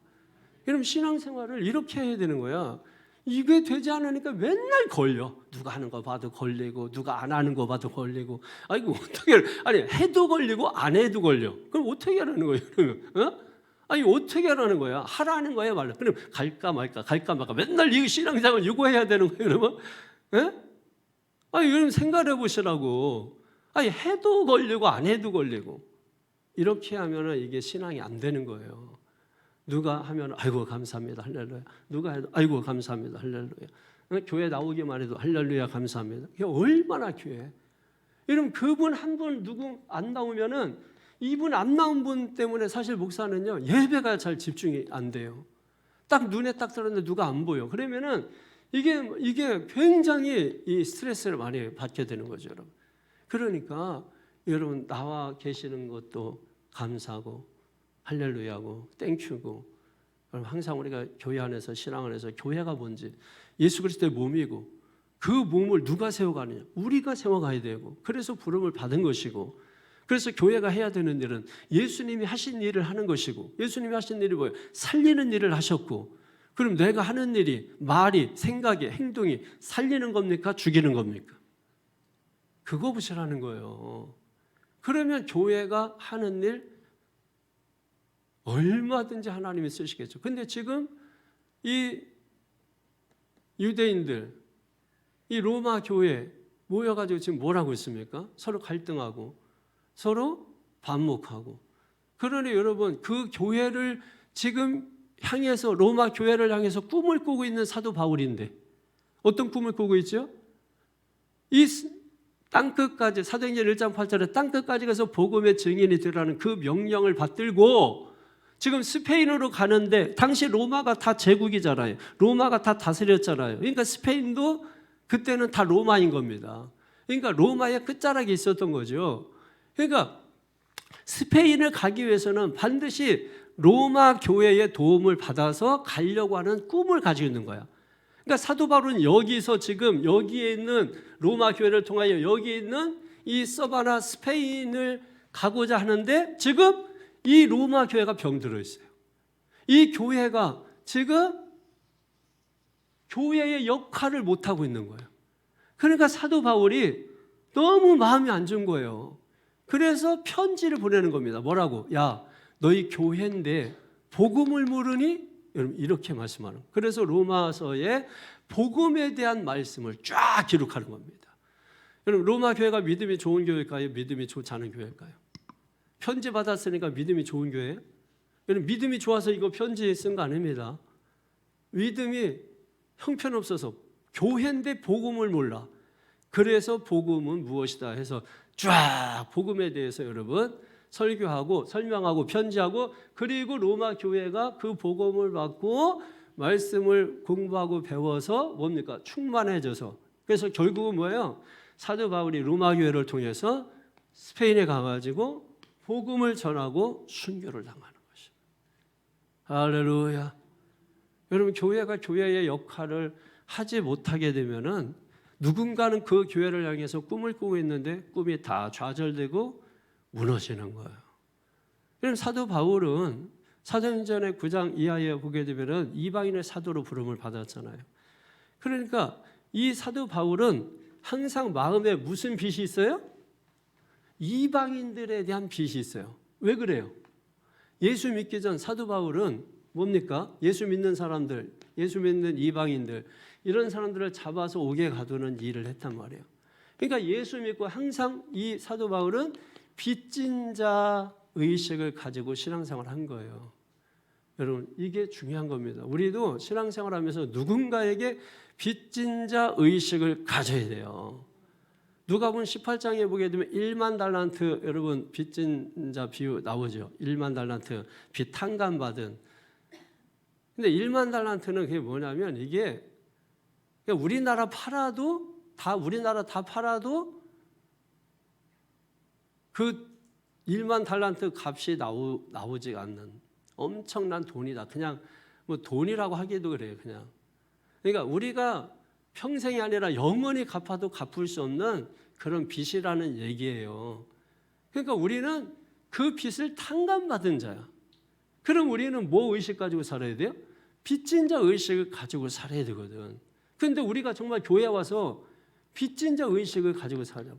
A: 여러분 신앙생활을 이렇게 해야 되는 거야. 이게 되지 않으니까 맨날 걸려. 누가 하는 거 봐도 걸리고 누가 안 하는 거 봐도 걸리고. 아이고 어떻게 아니 해도 걸리고 안 해도 걸려. 그럼 어떻게 하라는 거예요? 그러면 아니 어떻게 하라는 거야? 하라는 거야 말라. 그럼 갈까 말까 갈까 말까 맨날 이 신앙생활을 요구해야 되는 거예요, 여러분? 아니 여러분 생각해 보시라고. 아니 해도 걸리고 안 해도 걸리고 이렇게 하면은 이게 신앙이 안 되는 거예요. 누가 하면 아이고 감사합니다 할렐루야. 누가 해도 아이고 감사합니다 할렐루야. 교회 나오기만 해도 할렐루야 감사합니다. 이게 얼마나 귀해. 여러분 그분 한 분 누구 안 나오면은 이분 안 나온 분 때문에 사실 목사는요 예배가 잘 집중이 안 돼요. 딱 눈에 딱 들었는데 누가 안 보여. 그러면은 이게 굉장히 이 스트레스를 많이 받게 되는 거죠, 여러분. 그러니까 여러분 나와 계시는 것도 감사하고 할렐루야고 땡큐고 여러분 항상 우리가 교회 안에서 신앙을 해서 교회가 뭔지 예수 그리스도의 몸이고 그 몸을 누가 세워가느냐 우리가 세워가야 되고 그래서 부름을 받은 것이고 그래서 교회가 해야 되는 일은 예수님이 하신 일을 하는 것이고 예수님이 하신 일이 뭐예요? 살리는 일을 하셨고 그럼 내가 하는 일이 말이 생각이 행동이 살리는 겁니까? 죽이는 겁니까? 그거 보시라는 거예요. 그러면 교회가 하는 일 얼마든지 하나님이 쓰시겠죠. 근데 지금 이 유대인들, 이 로마 교회 모여가지고 지금 뭘 하고 있습니까? 서로 갈등하고 서로 반목하고. 그러니 여러분 그 교회를 지금 향해서 로마 교회를 향해서 꿈을 꾸고 있는 사도 바울인데 어떤 꿈을 꾸고 있죠? 이 땅끝까지 사도행전 1장 8절에 땅끝까지 가서 복음의 증인이 되라는 그 명령을 받들고 지금 스페인으로 가는데 당시 로마가 다 제국이잖아요. 로마가 다 다스렸잖아요. 그러니까 스페인도 그때는 다 로마인 겁니다. 그러니까 로마의 끝자락에 있었던 거죠. 그러니까 스페인을 가기 위해서는 반드시 로마 교회의 도움을 받아서 가려고 하는 꿈을 가지고 있는 거야. 그러니까 사도 바울은 여기서 지금 여기에 있는 로마 교회를 통하여 여기 있는 이 서바나 스페인을 가고자 하는데 지금 이 로마 교회가 병들어 있어요. 이 교회가 지금 교회의 역할을 못하고 있는 거예요. 그러니까 사도 바울이 너무 마음이 안 좋은 거예요. 그래서 편지를 보내는 겁니다. 뭐라고? 야, 너희 교회인데 복음을 모르니? 여러분 이렇게 말씀하는 거예요. 그래서 로마서에 복음에 대한 말씀을 쫙 기록하는 겁니다. 여러분 로마 교회가 믿음이 좋은 교회일까요? 믿음이 좋지 않은 교회일까요? 편지 받았으니까 믿음이 좋은 교회예요? 여러분 믿음이 좋아서 이거 편지 쓴 거 아닙니다. 믿음이 형편없어서 교회인데 복음을 몰라. 그래서 복음은 무엇이다 해서 쫙 복음에 대해서 여러분 설교하고 설명하고 편지하고 그리고 로마 교회가 그 복음을 받고 말씀을 공부하고 배워서 뭡니까? 충만해져서 그래서 결국은 뭐예요? 사도 바울이 로마 교회를 통해서 스페인에 가가지고 복음을 전하고 순교를 당하는 것입니다. 할렐루야. 여러분 교회가 교회의 역할을 하지 못하게 되면은 누군가는 그 교회를 향해서 꿈을 꾸고 있는데 꿈이 다 좌절되고 무너지는 거예요. 그럼 사도 바울은 사도행전의 9장 이하에 보게 되면은 이방인의 사도로 부름을 받았잖아요. 그러니까 이 사도 바울은 항상 마음에 무슨 빚이 있어요? 이방인들에 대한 빚이 있어요. 왜 그래요? 예수 믿기 전 사도 바울은 뭡니까? 예수 믿는 사람들, 예수 믿는 이방인들 이런 사람들을 잡아서 옥에 가두는 일을 했단 말이에요. 그러니까 예수 믿고 항상 이 사도 바울은 빚진 자 의식을 가지고 신앙생활을 한 거예요. 여러분 이게 중요한 겁니다. 우리도 신앙생활하면서 누군가에게 빚진 자 의식을 가져야 돼요. 누가복음 18장에 보게 되면 1만 달란트 여러분 빚진 자 비유 나오죠. 1만 달란트 빚 탕감받은. 근데 1만 달란트는 그게 뭐냐면 이게 우리나라 다 팔아도 그 1만 달란트 값이 나오지 않는 엄청난 돈이다. 그냥 뭐 돈이라고 하기도 그래요. 그냥. 그러니까 우리가 평생이 아니라 영원히 갚아도 갚을 수 없는 그런 빚이라는 얘기예요. 그러니까 우리는 그 빚을 탕감받은 자야. 그럼 우리는 뭐 의식 가지고 살아야 돼요? 빚진 자 의식을 가지고 살아야 되거든. 그런데 우리가 정말 교회에 와서 빚진 자 의식을 가지고 살자.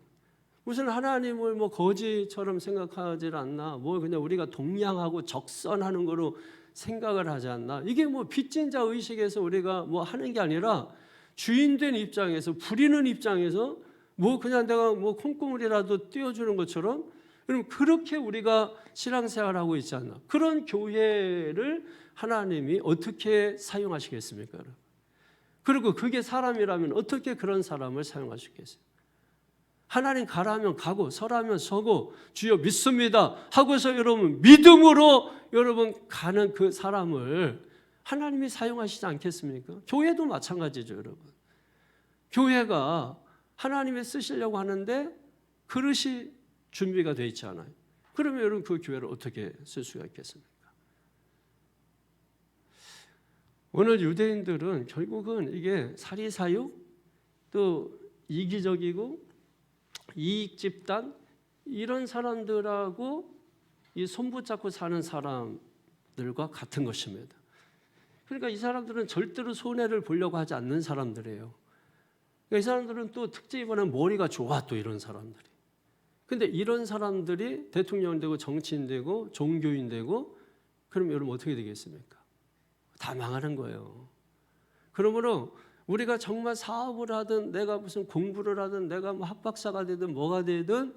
A: 무슨 하나님을 뭐 거지처럼 생각하지 않나? 뭐 그냥 우리가 동양하고 적선하는 거로 생각을 하지 않나? 이게 뭐 빚진 자 의식에서 우리가 뭐 하는 게 아니라 주인된 입장에서 부리는 입장에서 뭐 그냥 내가 뭐 콩고물이라도 띄워주는 것처럼 그럼 그렇게 우리가 신앙생활하고 있지 않나? 그런 교회를 하나님이 어떻게 사용하시겠습니까? 그리고 그게 사람이라면 어떻게 그런 사람을 사용하시겠어요? 하나님 가라면 가고 서라면 서고 주여 믿습니다 하고서 여러분 믿음으로 여러분 가는 그 사람을 하나님이 사용하시지 않겠습니까? 교회도 마찬가지죠, 여러분. 교회가 하나님이 쓰시려고 하는데 그릇이 준비가 되어 있지 않아요. 그러면 여러분 그 교회를 어떻게 쓸 수가 있겠습니까? 오늘 유대인들은 결국은 이게 사리사욕 또 이기적이고 이익 집단 이런 사람들하고 이 손붙잡고 사는 사람들과 같은 것입니다. 그러니까 이 사람들은 절대로 손해를 보려고 하지 않는 사람들이에요. 그러니까 이 사람들은 또 특징이 뭐냐면 머리가 좋아 또 이런 사람들이. 근데 이런 사람들이 대통령 되고 정치인 되고 종교인 되고 그럼 여러분 어떻게 되겠습니까? 다 망하는 거예요. 그러므로 우리가 정말 사업을 하든 내가 무슨 공부를 하든 내가 뭐 학박사가 되든 뭐가 되든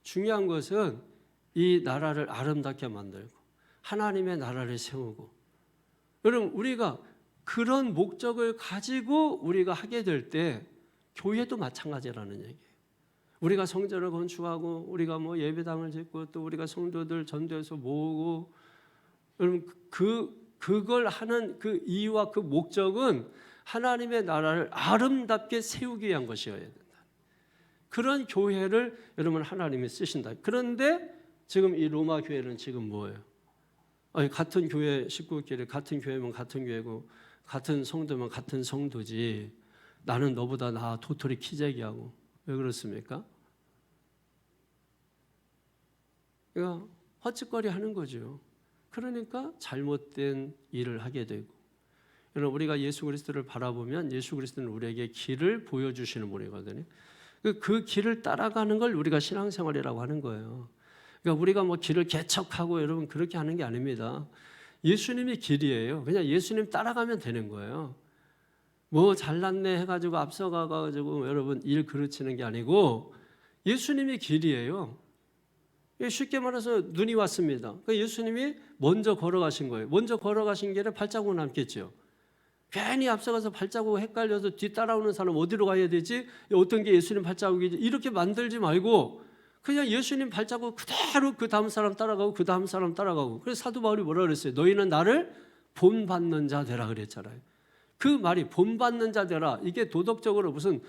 A: 중요한 것은 이 나라를 아름답게 만들고 하나님의 나라를 세우고 여러분 우리가 그런 목적을 가지고 우리가 하게 될 때 교회도 마찬가지라는 얘기예요. 우리가 성전을 건축하고 우리가 뭐 예배당을 짓고 또 우리가 성도들 전도해서 모으고 여러분 그걸 하는 그 이유와 그 목적은 하나님의 나라를 아름답게 세우기 위한 것이어야 된다. 그런 교회를 여러분 하나님이 쓰신다. 그런데 지금 이 로마 교회는 지금 뭐예요? 아니, 같은 교회 식구끼리 같은 교회면 같은 교회고 같은 성도면 같은 성도지 나는 너보다 나 도토리 키재기하고 왜 그렇습니까? 그러니까 헛짓거리 하는 거죠. 그러니까 잘못된 일을 하게 되고 여러분 우리가 예수 그리스도를 바라보면 예수 그리스도는 우리에게 길을 보여주시는 분이거든요. 그 길을 따라가는 걸 우리가 신앙생활이라고 하는 거예요. 그러니까 우리가 뭐 길을 개척하고 여러분 그렇게 하는 게 아닙니다. 예수님이 길이에요. 그냥 예수님 따라가면 되는 거예요. 뭐 잘났네 해가지고 앞서가가지고 여러분 일 그르치는 게 아니고 예수님이 길이에요. 쉽게 말해서 눈이 왔습니다. 그러니까 예수님이 먼저 걸어가신 거예요. 먼저 걸어가신 길에 발자국 남겠죠. 괜히 앞서가서 발자국 헷갈려서 뒤 따라오는 사람 어디로 가야 되지? 어떤 게 예수님 발자국이지? 이렇게 만들지 말고 그냥 예수님 발자국 그대로 그 다음 사람 따라가고 그 다음 사람 따라가고. 그래서 사도 바울이 뭐라 그랬어요? 너희는 나를 본받는 자 되라 그랬잖아요. 그 말이 본받는 자 되라. 이게 도덕적으로 무슨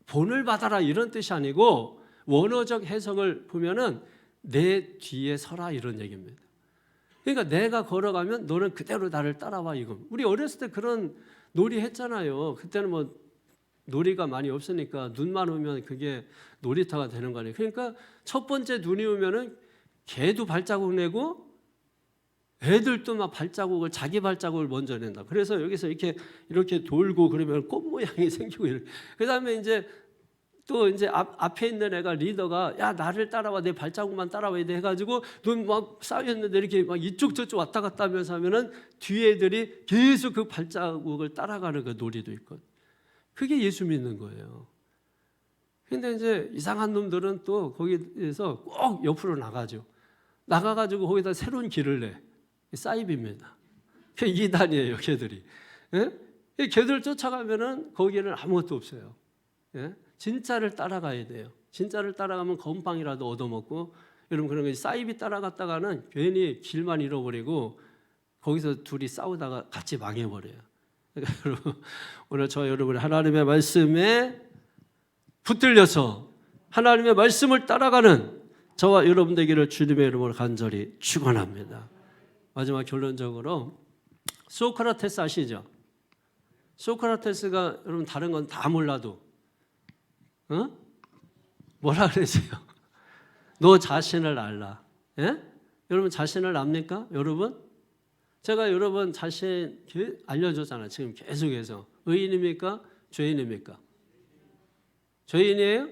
A: 본을 받아라 이런 뜻이 아니고 원어적 해석을 보면은 내 뒤에 서라 이런 얘기입니다. 그러니까 내가 걸어가면 너는 그대로 나를 따라와 이거. 우리 어렸을 때 그런 놀이 했잖아요. 그때는 뭐 놀이가 많이 없으니까 눈만 오면 그게 놀이터가 되는 거 아니에요. 그러니까 첫 번째 눈이 오면은 개도 발자국 내고 애들도 막 발자국을 자기 발자국을 먼저 낸다. 그래서 여기서 이렇게 돌고 그러면 꽃 모양이 생기고 이래. 그다음에 이제 또 이제 앞에 있는 애가 리더가 야 나를 따라와 내 발자국만 따라와야 돼 해가지고 눈 막 쌓였는데 이렇게 막 이쪽 저쪽 왔다 갔다 하면서 하면은 뒤에 애들이 계속 그 발자국을 따라가는 그 놀이도 있거든. 그게 예수 믿는 거예요. 근데 이제 이상한 놈들은 또 거기에서 꼭 옆으로 나가죠. 나가가지고 거기다 새로운 길을 내. 사이비입니다. 그게 이단이에요, 걔들이. 예? 걔들 쫓아가면은 거기에는 아무것도 없어요. 예? 진짜를 따라가야 돼요. 진짜를 따라가면 건빵이라도 얻어먹고, 여러분 그런 거 사이비 따라갔다가는 괜히 길만 잃어버리고 거기서 둘이 싸우다가 같이 망해버려요. 그러니까 여러분, 오늘 저 여러분이 하나님의 말씀에 붙들려서 하나님의 말씀을 따라가는 저와 여러분 되기를 주님의 이름으로 간절히 축원합니다. 마지막 결론적으로 소크라테스 아시죠? 소크라테스가 여러분 다른 건 다 몰라도 뭐라 그러세요? 너 자신을 알라. 예? 여러분 자신을 압니까? 여러분? 제가 여러분 자신 알려줬잖아요. 지금 계속해서. 의인입니까? 죄인입니까? 죄인이에요?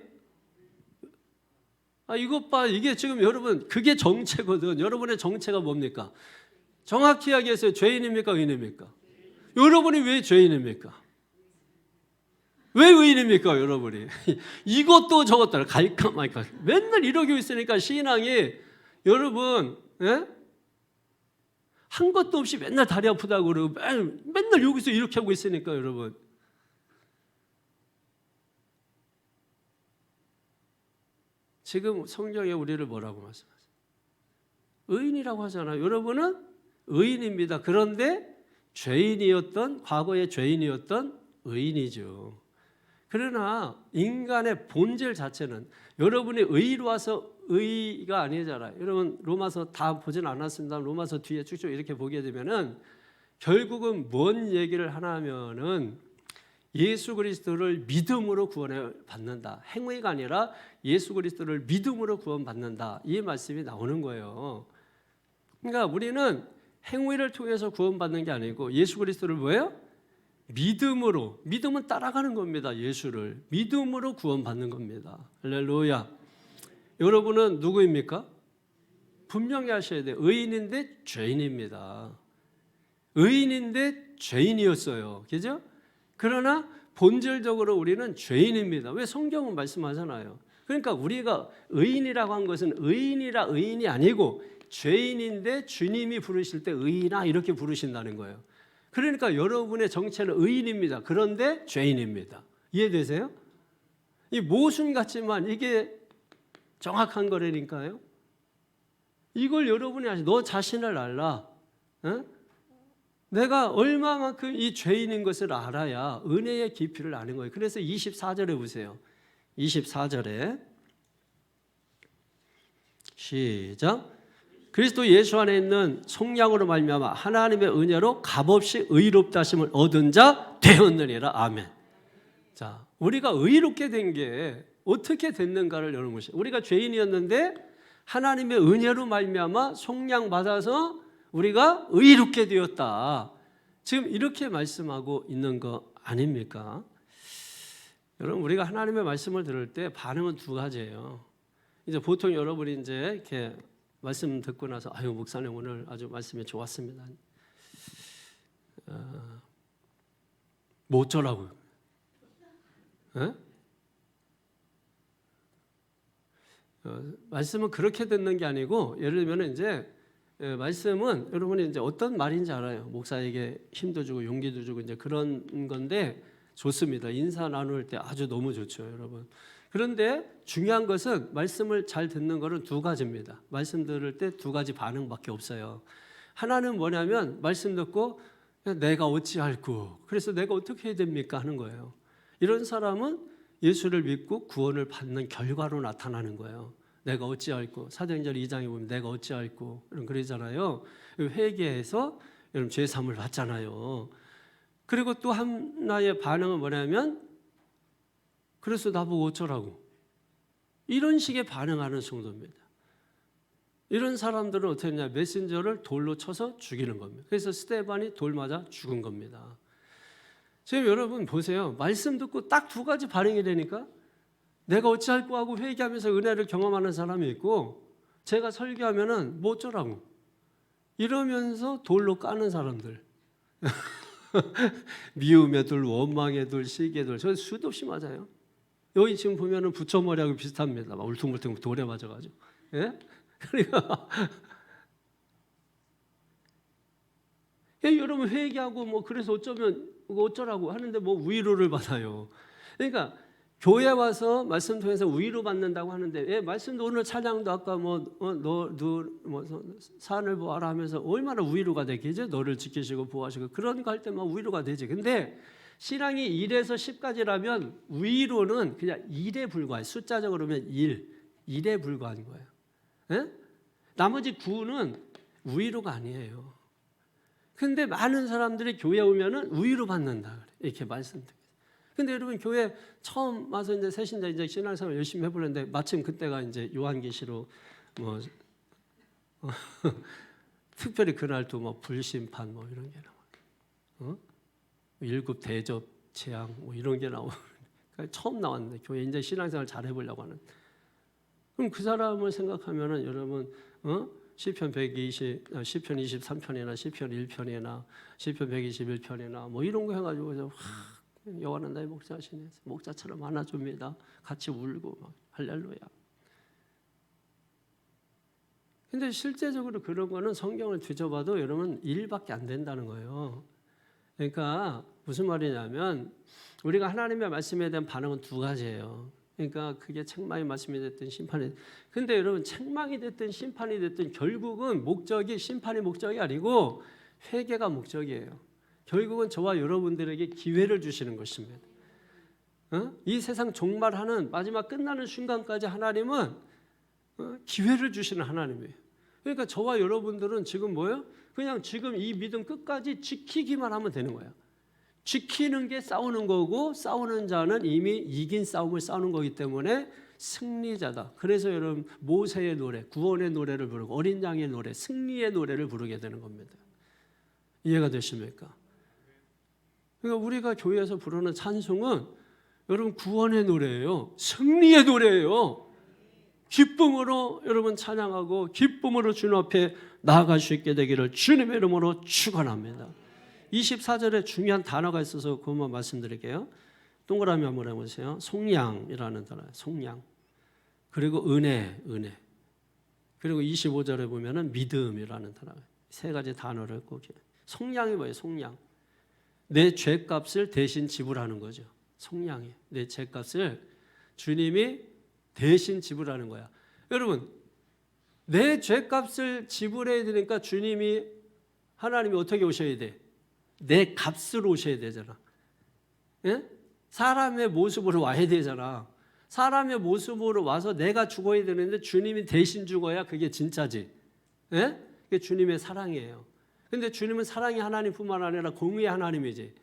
A: 이것 봐. 이게 지금 여러분 그게 정체거든. 여러분의 정체가 뭡니까? 정확히 이야기해서 죄인입니까? 의인입니까? 여러분이 왜 죄인입니까? 왜 의인입니까? 여러분이 이것도 저것도 갈까 말까 맨날 이러고 있으니까 신앙이 여러분 한 것도 없이 맨날 다리 아프다고 그러고 맨날 여기서 이렇게 하고 있으니까 여러분 지금 성경에 우리를 뭐라고 말씀하세요? 의인이라고 하잖아요. 여러분은 의인입니다. 그런데 죄인이었던 과거의 죄인이었던 의인이죠. 그러나 인간의 본질 자체는 여러분이 의로 와서 의가 아니잖아요. 여러분 로마서 다 보진 않았습니다. 로마서 뒤에 쭉쭉 이렇게 보게 되면은 결국은 뭔 얘기를 하냐면은 예수 그리스도를 믿음으로 구원을 받는다. 행위가 아니라 예수 그리스도를 믿음으로 구원받는다. 이 말씀이 나오는 거예요. 그러니까 우리는 행위를 통해서 구원받는 게 아니고 예수 그리스도를 뭐예요? 믿음으로. 믿음은 따라가는 겁니다. 예수를. 믿음으로 구원받는 겁니다. 할렐루야. 여러분은 누구입니까? 분명히 하셔야 돼요. 의인인데 죄인입니다. 의인인데 죄인이었어요. 그죠? 그러나 본질적으로 우리는 죄인입니다. 왜 성경은 말씀하잖아요. 그러니까 우리가 의인이라고 한 것은 의인이라 의인이 아니고 죄인인데 주님이 부르실 때 의인아 이렇게 부르신다는 거예요. 그러니까 여러분의 정체는 의인입니다. 그런데 죄인입니다. 이해되세요? 이 모순 같지만 이게 정확한 거라니까요. 이걸 여러분이 아시. 너 자신을 알라. 내가 얼마만큼 이 죄인인 것을 알아야 은혜의 깊이를 아는 거예요. 그래서 24절에 보세요. 24절에 시작. 그리스도 예수 안에 있는 속량으로 말미암아 하나님의 은혜로 값없이 의롭다 하심을 얻은 자 되었느니라. 아멘. 자, 우리가 의롭게 된 게 어떻게 됐는가를 여러분 보시죠. 우리가 죄인이었는데 하나님의 은혜로 말미암아 속량 받아서 우리가 의롭게 되었다. 지금 이렇게 말씀하고 있는 거 아닙니까? 여러분 우리가 하나님의 말씀을 들을 때 반응은 두 가지예요. 이제 보통 여러분이 이제 이렇게 말씀 듣고 나서 아유 목사님 오늘 아주 말씀이 좋았습니다. 뭐 어쩌라고요? 말씀은 그렇게 듣는 게 아니고 예를 들면 이제 말씀은 여러분이 이제 어떤 말인지 알아요. 목사에게 힘도 주고 용기도 주고 이제 그런 건데 좋습니다. 인사 나눌 때 아주 너무 좋죠, 여러분. 그런데 중요한 것은 말씀을 잘 듣는 것은 두 가지입니다. 말씀 들을 때 두 가지 반응밖에 없어요. 하나는 뭐냐면 말씀 듣고 내가 어찌할꼬 그래서 내가 어떻게 해야 됩니까 하는 거예요. 이런 사람은 예수를 믿고 구원을 받는 결과로 나타나는 거예요. 내가 어찌할꼬 사도행전 2장에 보면 내가 어찌할꼬 그러잖아요. 회개해서 여러분 죄 사함을 받잖아요. 그리고 또 하나의 반응은 뭐냐면 그래서 나보고 어쩌라고 이런 식의 반응하는 정도입니다. 이런 사람들은 어떻게 했냐 메신저를 돌로 쳐서 죽이는 겁니다. 그래서 스데반이 돌 맞아 죽은 겁니다. 지금 여러분 보세요. 말씀 듣고 딱 두 가지 반응이 되니까 내가 어찌할꼬 하고 회개하면서 은혜를 경험하는 사람이 있고, 제가 설교하면은 뭐 어쩌라고 이러면서 돌로 까는 사람들. 미움의 돌, 원망의 돌, 시기의 돌, 저 수도 없이 맞아요. 여기 지금 보면은 부처머리하고 비슷합니다. 막 울퉁불퉁 돌에 맞아가지고. 예? 그러니까 여러분 회개하고 뭐 그래서 어쩌라고 하는데 뭐 위로를 받아요. 그러니까 교회 와서 말씀 통해서 위로 받는다고 하는데, 예, 말씀도 오늘 찬양도 아까 산을 보아라 하면서 얼마나 위로가 되겠죠? 너를 지키시고 보호하시고 그런 거 할 때만 위로가 되지. 근데 신앙이 1에서 10까지라면 위로는 그냥 1에 불과해. 숫자적으로 보면 1에 불과한 거예요. 예? 나머지 9는 위로가 아니에요. 근데 많은 사람들이 교회 오면은 위로 받는다 이렇게 말씀드려요. 근데 여러분 교회 처음 와서 이제 새신자 이제 신앙생활 열심히 해보는데 마침 그때가 이제 요한계시록 뭐 특별히 그날 또 뭐 불심판 뭐 이런 게 나와, 일곱 대접 재앙 뭐 이런 게 나오고 그러니까 처음 나왔는데 교회 이제 신앙생활 잘 해보려고 하는. 그럼 그 사람을 생각하면은 여러분 시편 23편이나 시편 1편이나 시편 121편이나 뭐 이런 거 해가지고 여호와는 나의 목자시네, 목자처럼 안아줍니다. 같이 울고 막 할렐루야. 근데 실제적으로 그런 거는 성경을 뒤져봐도 여러분 1밖에 안 된다는 거예요. 그러니까 무슨 말이냐면 우리가 하나님의 말씀에 대한 반응은 두 가지예요. 그러니까 그게 책망의 말씀이 됐든 심판이. 근데 여러분 책망이 됐든 심판이 됐든 결국은 목적이 심판이 목적이 아니고 회개가 목적이에요. 결국은 저와 여러분들에게 기회를 주시는 것입니다. 이 세상 종말하는 마지막 끝나는 순간까지 하나님은 기회를 주시는 하나님이에요. 그러니까 저와 여러분들은 지금 뭐예요? 그냥 지금 이 믿음 끝까지 지키기만 하면 되는 거예요. 지키는 게 싸우는 거고 싸우는 자는 이미 이긴 싸움을 싸우는 거기 때문에 승리자다. 그래서 여러분 모세의 노래, 구원의 노래를 부르고 어린 양의 노래, 승리의 노래를 부르게 되는 겁니다. 이해가 되십니까? 그러니까 우리가 교회에서 부르는 찬송은 여러분 구원의 노래예요. 승리의 노래예요. 기쁨으로 여러분 찬양하고 기쁨으로 주님 앞에 나아갈 수 있게 되기를 주님의 이름으로 축원합니다. 24절에 중요한 단어가 있어서 그것만 말씀드릴게요. 동그라미 한번 해보세요. 속량이라는 단어예요. 속량. 그리고 은혜. 그리고 25절에 보면은 믿음이라는 단어예요. 세 가지 단어를 꼭 해요. 속량이 뭐예요? 속량. 내 죄값을 대신 지불하는 거죠. 속량이. 내 죄값을 주님이 대신 지불하는 거야. 여러분, 내 죄값을 지불해야 되니까 하나님이 어떻게 오셔야 돼? 내 값으로 오셔야 되잖아. 예? 사람의 모습으로 와야 되잖아. 사람의 모습으로 와서 내가 죽어야 되는데 주님이 대신 죽어야 그게 진짜지. 예? 그게 주님의 사랑이에요. 근데 주님은 사랑의 하나님뿐만 아니라 공의의 하나님이지.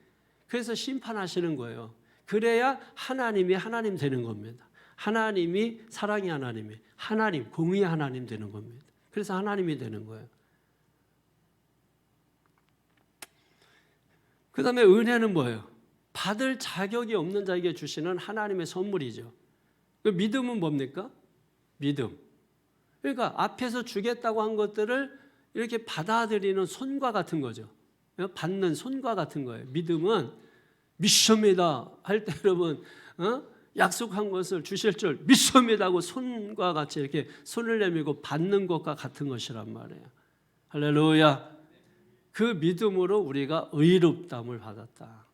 A: 그래서 심판하시는 거예요. 그래야 하나님이 하나님 되는 겁니다. 하나님이 사랑의 하나님, 공의의 하나님 되는 겁니다. 그래서 하나님이 되는 거예요. 그 다음에 은혜는 뭐예요? 받을 자격이 없는 자에게 주시는 하나님의 선물이죠. 믿음은 뭡니까? 믿음. 그러니까 앞에서 주겠다고 한 것들을 이렇게 받아들이는 손과 같은 거죠. 받는 손과 같은 거예요. 믿음은 믿습니다 할 때 여러분 약속한 것을 주실 줄 믿습니다 하고 손과 같이 이렇게 손을 내밀고 받는 것과 같은 것이란 말이에요. 할렐루야. 그 믿음으로 우리가 의롭다함을 받았다.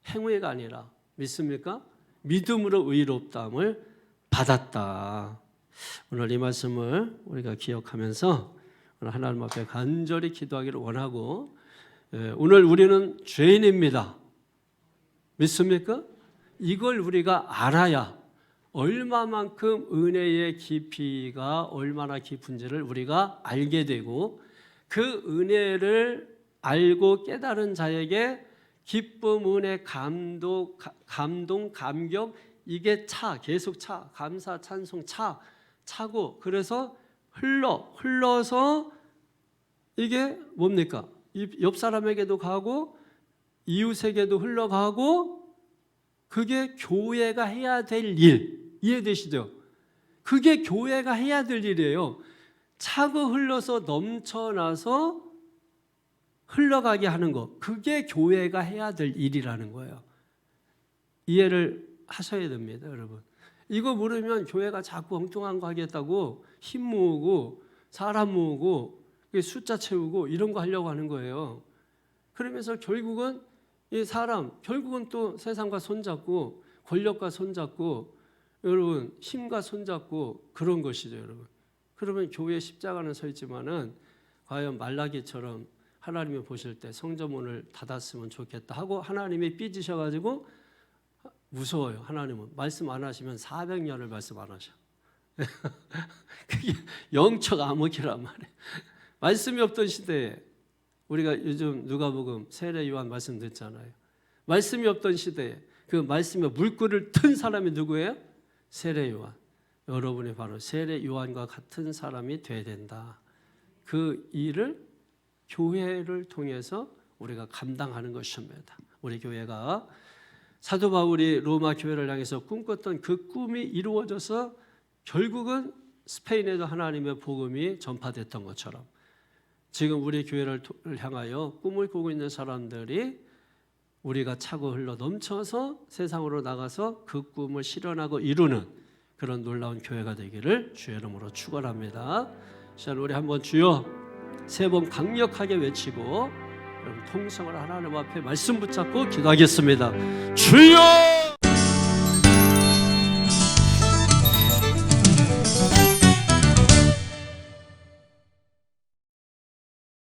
A: 행위가 아니라 믿습니까? 믿음으로 의롭다함을 받았다. 오늘 이 말씀을 우리가 기억하면서 오늘 하나님 앞에 간절히 기도하기를 원하고, 오늘 우리는 죄인입니다. 믿습니까? 이걸 우리가 알아야 얼마만큼 은혜의 깊이가 얼마나 깊은지를 우리가 알게 되고, 그 은혜를 알고 깨달은 자에게 기쁨, 은혜, 감동, 감격, 이게 계속 감사, 찬송 차고, 그래서 흘러서 이게 뭡니까? 옆 사람에게도 가고 이웃에게도 흘러가고, 그게 교회가 해야 될 일, 이해되시죠? 그게 교회가 해야 될 일이에요. 차고 흘러서 넘쳐나서 흘러가게 하는 거, 그게 교회가 해야 될 일이라는 거예요. 이해를 하셔야 됩니다, 여러분. 이거 모르면 교회가 자꾸 엉뚱한 거 하겠다고 힘 모으고 사람 모으고 숫자 채우고 이런 거 하려고 하는 거예요. 그러면서 결국은 이 사람, 결국은 또 세상과 손잡고 권력과 손잡고 여러분 힘과 손잡고 그런 것이죠, 여러분. 그러면 교회 십자가는 서 있지만은 과연 말라기처럼 하나님이 보실 때 성전문을 닫았으면 좋겠다 하고 하나님이 삐지셔가지고 무서워요. 하나님은 말씀 안 하시면 400년을 말씀 안 하셔. 그게 영적 암흑이란 말이에요. 말씀이 없던 시대에 우리가 요즘 누가복음 세례 요한 말씀 듣잖아요. 말씀이 없던 시대에 그 말씀에 물꼬를 튼 사람이 누구예요? 세례 요한. 여러분이 바로 세례 요한과 같은 사람이 돼야 된다. 그 일을 교회를 통해서 우리가 감당하는 것입니다. 우리 교회가 사도 바울이 로마 교회를 향해서 꿈꿨던 그 꿈이 이루어져서 결국은 스페인에도 하나님의 복음이 전파됐던 것처럼 지금 우리 교회를 향하여 꿈을 꾸고 있는 사람들이 우리가 차고 흘러 넘쳐서 세상으로 나가서 그 꿈을 실현하고 이루는 그런 놀라운 교회가 되기를 주의 이름으로 축원합니다. 자, 우리 한번 주여 세 번 강력하게 외치고 여러분 통성을 하나님 앞에 말씀 붙잡고 기도하겠습니다. 주여!